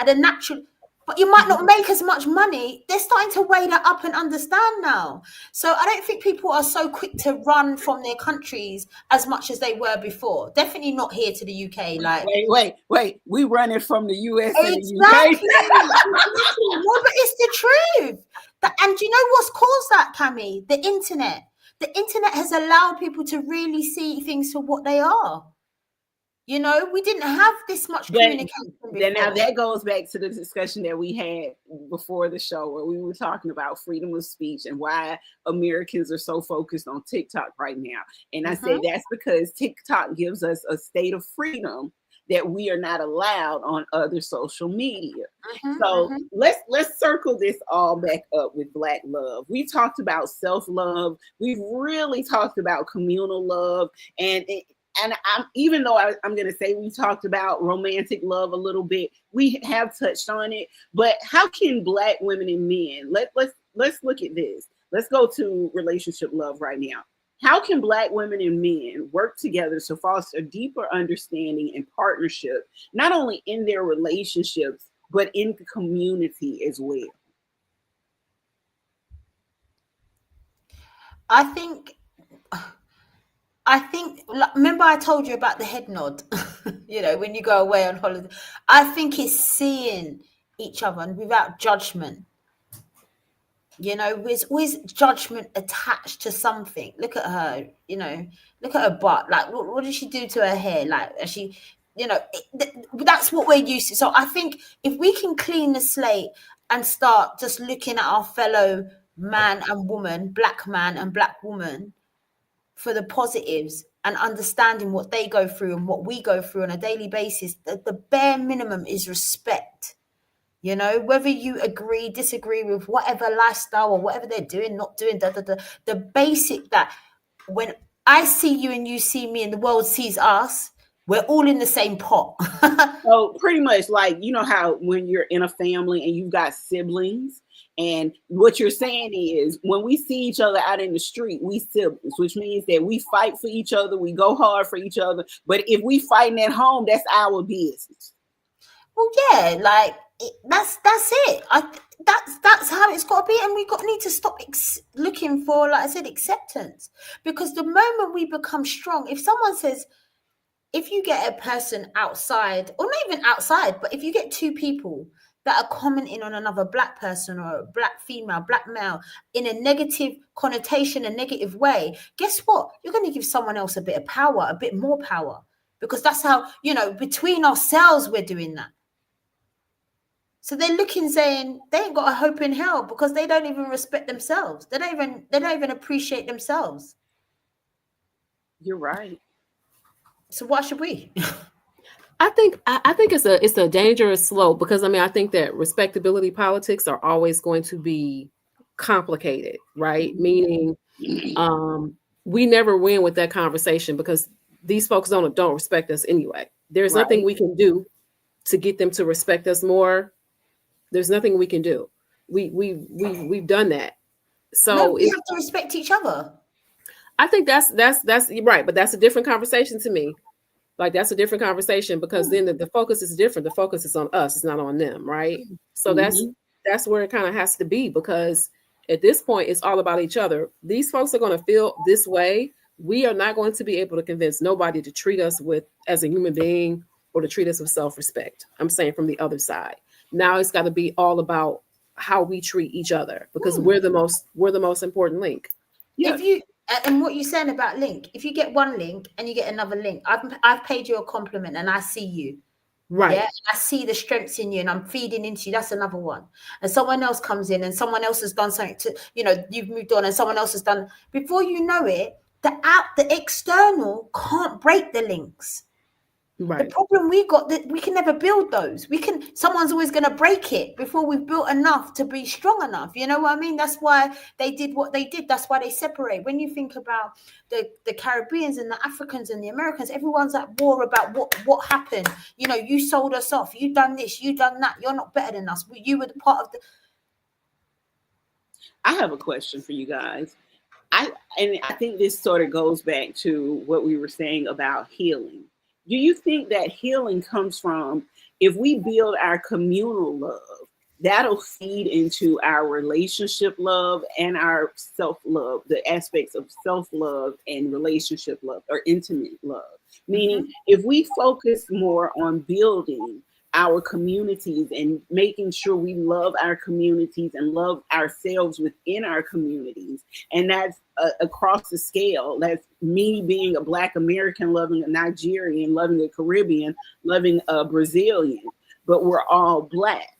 the natural. But you might not make as much money. They're starting to weigh that up and understand now. So I don't think people are so quick to run from their countries as much as they were before. Definitely not here to the UK. Like,
wait. We running from the US
exactly.
and the UK.
No, but it's the truth. And do you know what's caused that, Cammie? The internet. The internet has allowed people to really see things for what they are. You know, we didn't have this much communication before.
Then now that goes back to the discussion that we had before the show, where we were talking about freedom of speech and why Americans are so focused on TikTok right now. And I say that's because TikTok gives us a state of freedom that we are not allowed on other social media. Let's circle this all back up with Black love. We talked about self-love. We've really talked about communal love, and even though I'm going to say we talked about romantic love a little bit, we have touched on it. But how can Black women and men, let's look at this. Let's go to relationship love right now. How can Black women and men work together to foster deeper understanding and partnership, not only in their relationships, but in the community as well?
I think, remember I told you about the head nod, you know, when you go away on holiday. I think it's seeing each other and without judgment. You know, with judgment attached to something. Look at her, you know, look at her butt. Like, what did she do to her hair? Like, she, you know, that's what we're used to. So I think if we can clean the slate and start just looking at our fellow man and woman, Black man and Black woman, for the positives and understanding what they go through and what we go through on a daily basis, the bare minimum is respect. You know, whether you agree, disagree with whatever lifestyle or whatever they're doing, not doing, the basic that when I see you and you see me and the world sees us, we're all in the same pot.
So pretty much like, you know how when you're in a family and you've got siblings, and what you're saying is when we see each other out in the street, we siblings, which means that we fight for each other, we go hard for each other. But if we fighting at home, that's our business.
Well, yeah, like that's it. That's how it's got to be, and we need to stop looking for, like I said, acceptance. Because the moment we become strong, if someone says, if you get a person outside, or not even outside, but if you get two people that are commenting on another black person or a black female, black male in a negative connotation, a negative way, guess what? You're going to give someone else a bit of power, a bit more power, because that's how, between ourselves, we're doing that. So they're looking, saying they ain't got a hope in hell because they don't even respect themselves. They don't even appreciate themselves.
You're right.
So why should we?
I think it's a dangerous slope, because I think that respectability politics are always going to be complicated, right? Meaning, we never win with that conversation because these folks don't respect us anyway. There's nothing we can do to get them to respect us more. There's nothing we can do. We've done that. So
no, we have to respect each other.
I think that's right, but that's a different conversation to me. Like, that's a different conversation, because then the focus is different. The focus is on us. It's not on them. Right. So that's where it kind of has to be, because at this point, it's all about each other. These folks are going to feel this way. We are not going to be able to convince nobody to treat us as a human being, or to treat us with self-respect. I'm saying from the other side. Now it's got to be all about how we treat each other, because we're the most important link.
Yeah. And what you're saying about link, if you get one link and you get another link, I've paid you a compliment and I see you.
Right.
Yeah. I see the strengths in you and I'm feeding into you. That's another one. And someone else comes in and someone else has done something to, you've moved on and someone else has done. Before you know it, the external can't break the links. Right. The problem we got, that we can never build those. Someone's always going to break it before we've built enough to be strong enough. You know what I mean? That's why they did what they did. That's why they separate. When you think about the Caribbeans and the Africans and the Americans, everyone's at war about what happened. You sold us off. You done this. You done that. You're not better than us. You were the part of the.
I have a question for you guys. I think this sort of goes back to what we were saying about healing. Do you think that healing comes from, if we build our communal love, that'll feed into our relationship love and our self-love, the aspects of self-love and relationship love, or intimate love? Meaning, if we focus more on building our communities and making sure we love our communities and love ourselves within our communities, and that's across the scale. That's me being a Black American, loving a Nigerian, loving a Caribbean, loving a Brazilian, but we're all Black.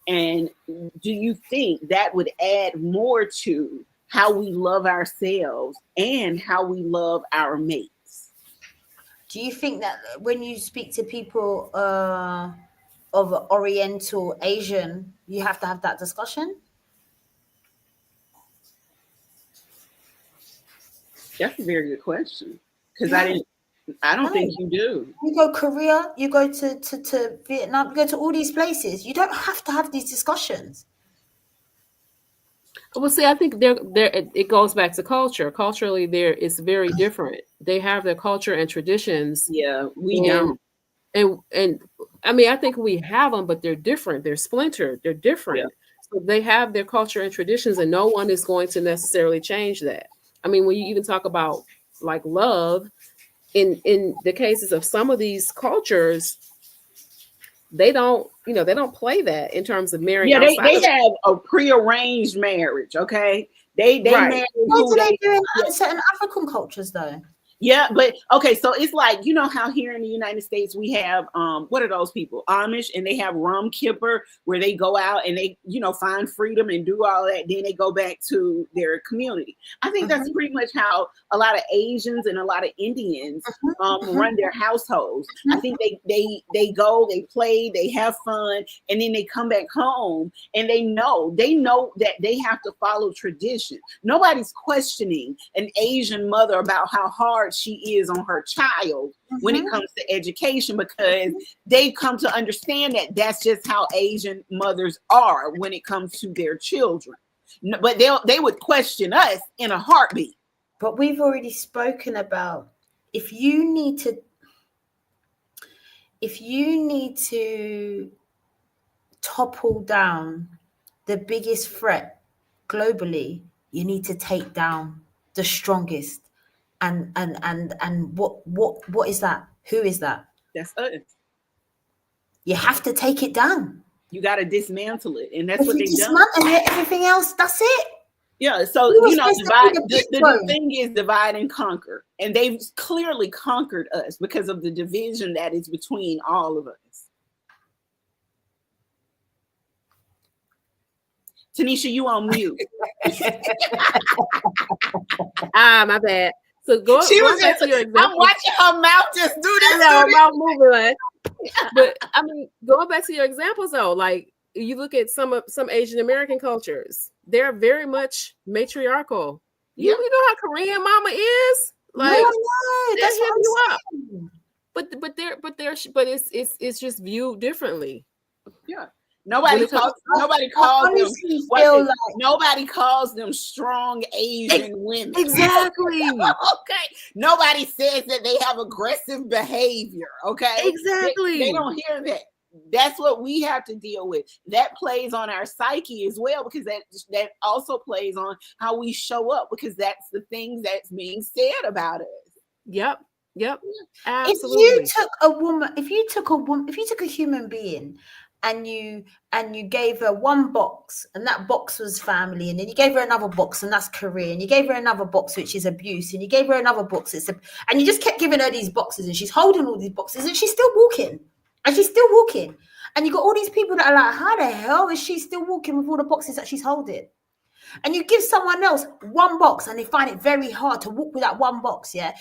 And do you think that would add more to how we love ourselves and how we love our mates?
Do you think that when you speak to people of Oriental, Asian, you have to have that discussion?
That's a very good question, because I don't think you do.
You go Korea, you go to Vietnam, you go to all these places. You don't have to have these discussions.
Well, see, I think it goes back to culture. Culturally, it's very different. They have their culture and traditions.
Yeah, we don't.
And I think we have them, but they're different. They're splintered. They're different. Yeah. So they have their culture and traditions, and no one is going to necessarily change that. When you even talk about like love, in the cases of some of these cultures, they don't play that in terms of marrying.
Yeah, they have a prearranged marriage. Okay, they marry.
What do they do in certain African cultures though?
Yeah, but okay, so it's like, how here in the United States we have what are those people? Amish, and they have Rum Kipper, where they go out and they, find freedom and do all that, then they go back to their community. I think that's pretty much how a lot of Asians and a lot of Indians run their households. I think they go, they play, they have fun, and then they come back home and they know that they have to follow tradition. Nobody's questioning an Asian mother about how hard she is on her child when it comes to education, because they come to understand that that's just how Asian mothers are when it comes to their children. But they would question us in a heartbeat.
But we've already spoken about, if you need to topple down the biggest threat globally, you need to take down the strongest. And what is that? Who is that?
That's us.
You have to take it down.
You got to dismantle it, and that's
if
what
you
they've done.
dismantle it, everything else, that's it.
Yeah, so
Who was
you know,
supposed to be the
the thing is divide and conquer, and they've clearly conquered us because of the division that is between all of us. Tenisha, you on mute.
My bad. So going back to your example,
I'm watching her mouth just do this.
Mouth moving. But I mean, going back to your examples though, like you look at some Asian American cultures, they're very much matriarchal. You know how Korean mama is? Like,
no, that's what I'm saying.
But it's just viewed differently.
Yeah. Nobody calls them strong Asian women.
Exactly.
Okay. Nobody says that they have aggressive behavior. Okay.
Exactly.
They don't hear that. That's what we have to deal with. That plays on our psyche as well, because that also plays on how we show up, because that's the things that's being said about us.
Yep.
If
Absolutely.
you took a human being and you gave her one box, and that box was family, and then you gave her another box, and that's career, and you gave her another box, which is abuse, and you gave her another box, and you just kept giving her these boxes, and she's holding all these boxes, and she's still walking, and you got all these people that are like, how the hell is she still walking with all the boxes that she's holding? And you give someone else one box, and they find it very hard to walk with that one box. Yeah.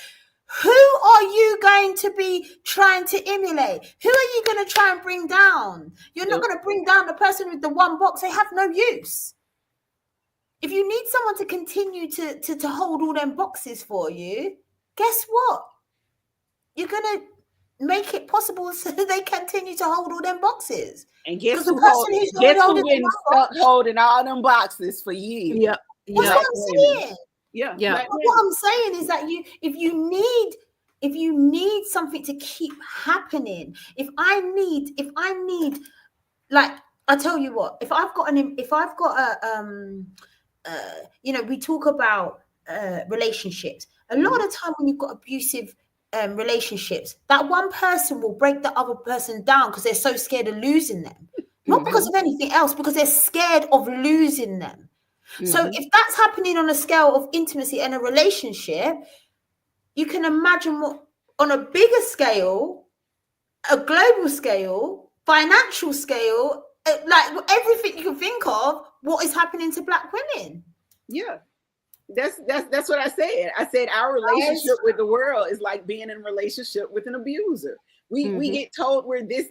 Who are you going to be trying to emulate? Who are you going to try and bring down? You're not going to bring down the person with the one box. They have no use. If you need someone to continue to hold all them boxes for you, guess what? You're going to make it possible so that they continue to hold all them boxes.
And guess who's been stuck holding all them boxes for years?
Yep.
That's what I'm saying.
Yeah.
What I'm saying is that if you need something to keep happening, if I need, like, I tell you what, if I've got we talk about relationships. A lot of the time when you've got abusive relationships, that one person will break the other person down because they're so scared of losing them. Not because of anything else, because they're scared of losing them. So if that's happening on a scale of intimacy and a relationship, you can imagine what on a bigger scale, a global scale, financial scale, like everything you can think of, what is happening to Black women.
Yeah. That's what I said. I said our relationship with the world is like being in a relationship with an abuser. We get told we're this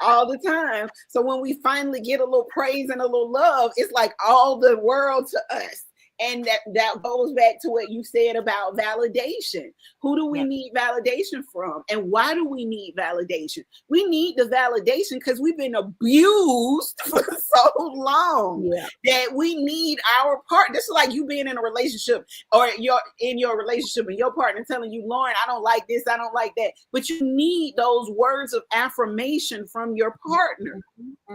all the time. So when we finally get a little praise and a little love, it's like all the world to us. And that goes back to what you said about validation. Who do we need validation from? And why do we need validation? We need the validation because we've been abused for so long that we need our partner. This is like you being in a relationship, or you're in your relationship and your partner telling you, Lauren, I don't like this, I don't like that. But you need those words of affirmation from your partner.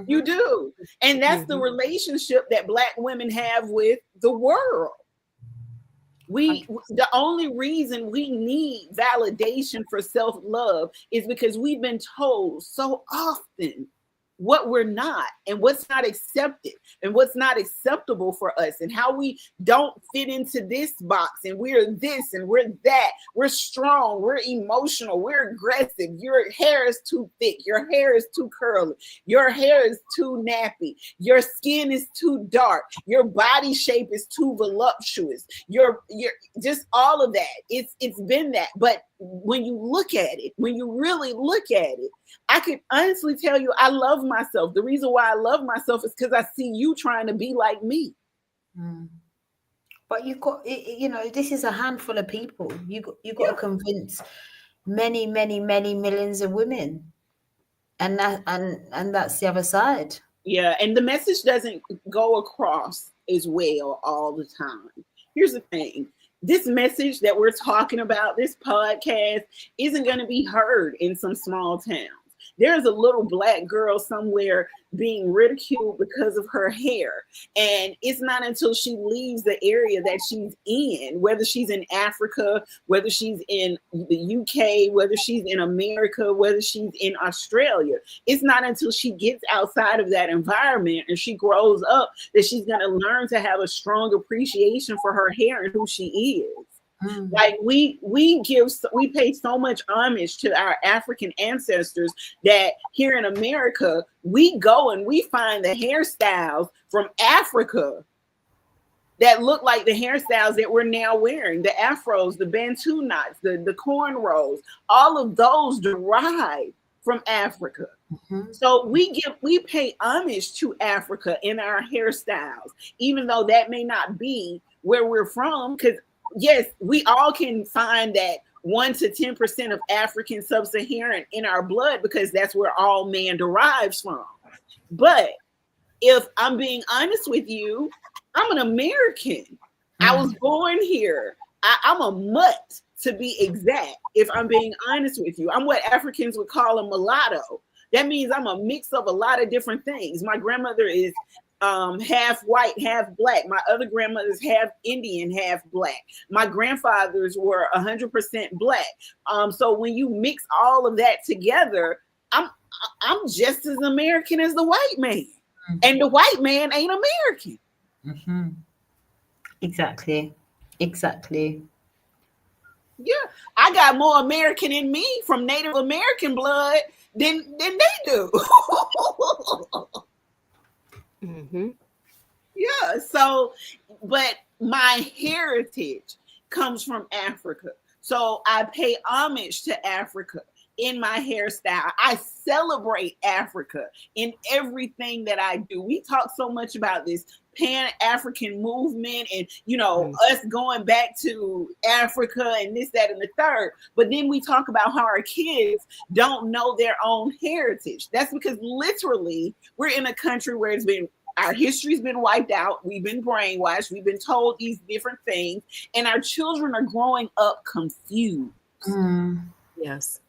You do. And that's the relationship that Black women have with the world. The only reason we need validation for self-love is because we've been told so often what we're not and what's not accepted and what's not acceptable for us and how we don't fit into this box and we're this and we're that. We're strong, we're emotional, we're aggressive. Your hair is too thick, your hair is too curly, your hair is too nappy, your skin is too dark, your body shape is too voluptuous, you're just all of that. It's been that. But when you look at it, when you really look at it, I can honestly tell you I love myself. The reason why I love myself is because I see you trying to be like me.
But you've got, this is a handful of people. You got to convince many, many, many millions of women, and that's the other side.
Yeah, and the message doesn't go across as well all the time. Here's the thing. This message that we're talking about, this podcast, isn't going to be heard in some small towns. There's a little Black girl somewhere being ridiculed because of her hair. And it's not until she leaves the area that she's in, whether she's in Africa, whether she's in the UK, whether she's in America, whether she's in Australia, it's not until she gets outside of that environment and she grows up that she's going to learn to have a strong appreciation for her hair and who she is. Like we pay so much homage to our African ancestors that here in America, we go and we find the hairstyles from Africa that look like the hairstyles that we're now wearing, the afros, the Bantu knots, the cornrows, all of those derive from Africa. So we pay homage to Africa in our hairstyles, even though that may not be where we're from, because yes, we all can find that 1 to 10% of African sub-Saharan in our blood because that's where all man derives from. But if I'm being honest with you, I'm an American. I was born here. I'm a mutt, to be exact, if I'm being honest with you. I'm what Africans would call a mulatto. That means I'm a mix of a lot of different things. My grandmother is half white, half Black. My other grandmother's half Indian, half Black. My grandfathers were 100% Black. So when you mix all of that together, I'm just as American as the white man, and the white man ain't American.
Exactly.
Yeah, I got more American in me from Native American blood than they do. Yeah, so, but my heritage comes from Africa. So I pay homage to Africa in my hairstyle. I celebrate Africa in everything that I do. We talk so much about this Pan-African movement and, us going back to Africa and this, that, and the third. But then we talk about how our kids don't know their own heritage. That's because literally we're in a country where our history's been wiped out. We've been brainwashed. We've been told these different things, and our children are growing up confused.
Yes.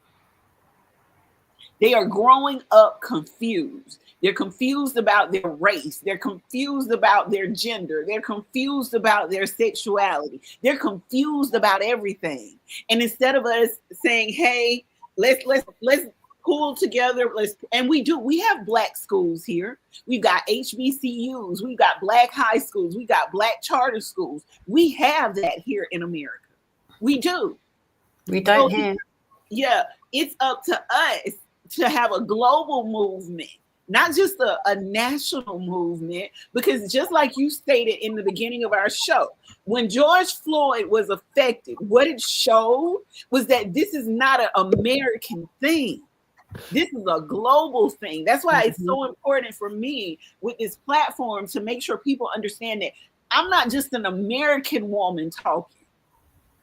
They are growing up confused. They're confused about their race. They're confused about their gender. They're confused about their sexuality. They're confused about everything. And instead of us saying, "Hey, let's pull together," we have Black schools here. We've got HBCUs. We've got Black high schools. We got Black charter schools. We have that here in America. We do.
We don't have.
Yeah, it's up to us to have a global movement, not just a national movement, because just like you stated in the beginning of our show, when George Floyd was affected, what it showed was that this is not an American thing. This is a global thing. That's why it's so important for me with this platform to make sure people understand that I'm not just an American woman talking.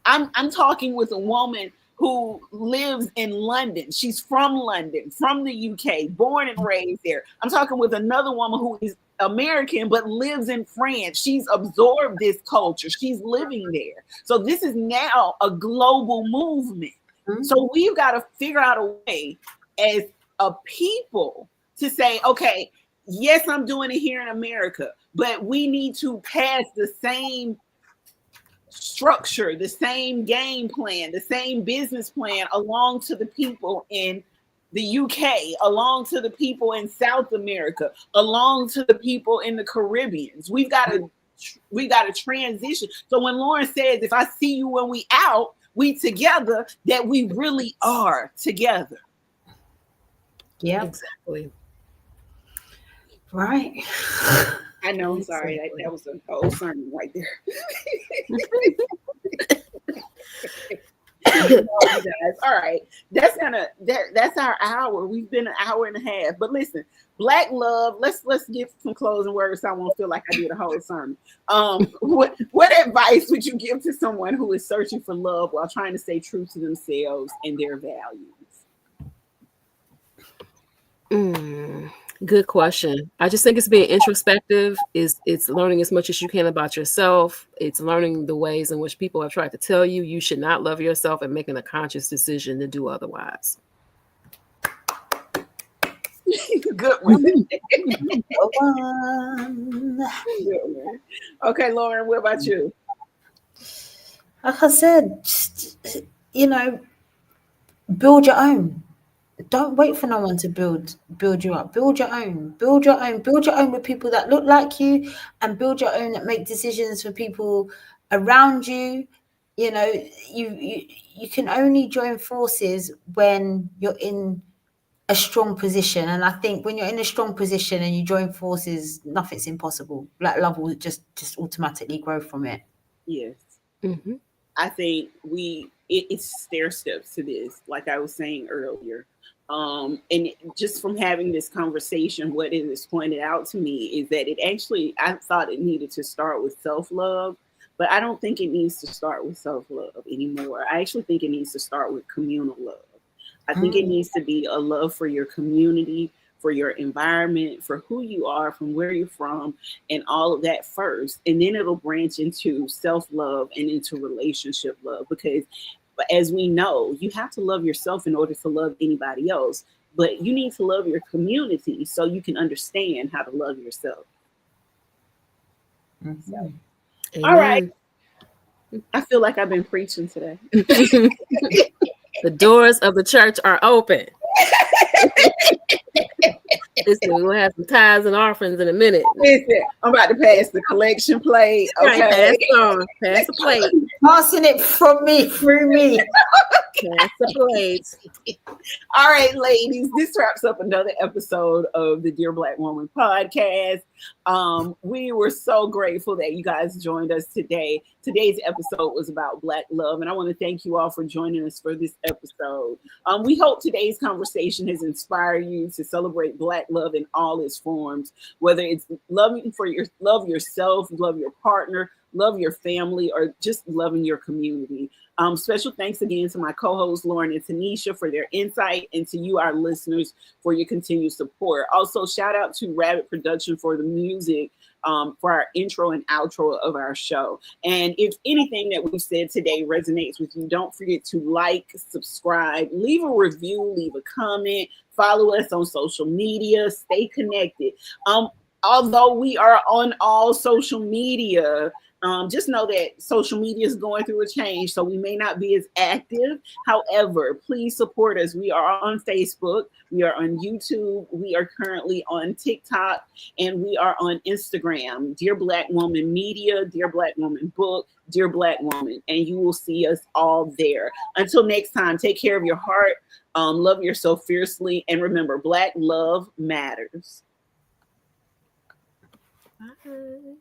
I'm talking with a woman who lives in London. She's from London, from the UK, born and raised there. I'm talking with another woman who is American but lives in France. She's absorbed this culture. She's living there. So this is now a global movement. So we've got to figure out a way as a people to say, okay, yes, I'm doing it here in America, but we need to pass the same structure, the same game plan, the same business plan along to the people in the UK, along to the people in South America, along to the people in the Caribbean. We've got to transition. So when Lauren says, if I see you when we out, we together, that we really are together.
Yeah,
exactly.
Right.
I know. I'm sorry. That was a whole sermon right there. All right. That's our hour. We've been an hour and a half. But listen, Black love. Let's get some closing words so I won't feel like I did a whole sermon. What advice would you give to someone who is searching for love while trying to stay true to themselves and their values?
Good question. I just think it's being introspective. It's learning as much as you can about yourself. It's learning the ways in which people have tried to tell you you should not love yourself and making a conscious decision to do otherwise.
Good one.
One.
Good one. Okay, Lauren, what about you?
Like I said, just, build your own. Don't wait for no one to build you up. Build your own. Build your own. Build your own with people that look like you, and build your own that make decisions for people around you. You know, you can only join forces when you're in a strong position. And I think when you're in a strong position and you join forces, nothing's impossible. Like love will just automatically grow from it.
Yes.
Mm-hmm.
I think it's stair steps to this, like I was saying earlier. And just from having this conversation, what it has pointed out to me is that I thought it needed to start with self-love, but I don't think it needs to start with self-love anymore. I actually think it needs to start with communal love. I think it needs to be a love for your community, for your environment, for who you are, from where you're from, and all of that first. And then it'll branch into self-love and into relationship love. Because as we know, you have to love yourself in order to love anybody else. But you need to love your community so you can understand how to love yourself.
Mm-hmm.
So, all right. I feel like I've been preaching today.
The doors of the church are open. Listen, we're gonna have some tithes and offerings in a minute.
Listen, I'm about to pass the collection plate. Okay,
pass the plate.
Passing it from me through me.
Pass the plate.
All right, ladies, this wraps up another episode of the Dear Black Woman podcast. We were so grateful that you guys joined us today. Today's episode was about Black love, and I want to thank you all for joining us for this episode. We hope today's conversation has inspired you to celebrate Black love in all its forms, whether it's love yourself, love your partner, love your family, or just loving your community. Special thanks again to my co-hosts Lauren and Tenisha for their insight, and to you, our listeners, for your continued support. Also, shout out to Rabbit Production for the music for our intro and outro of our show. And if anything that we've said today resonates with you, don't forget to like, subscribe, leave a review, leave a comment, follow us on social media, stay connected. Although we are on all social media, just know that social media is going through a change, so we may not be as active. However, please support us. We are on Facebook, we are on YouTube, we are currently on TikTok, and we are on Instagram. Dear Black Woman Media, Dear Black Woman Book, Dear Black Woman, and you will see us all there. Until next time, take care of your heart, love yourself fiercely, and remember, Black love matters.
Bye.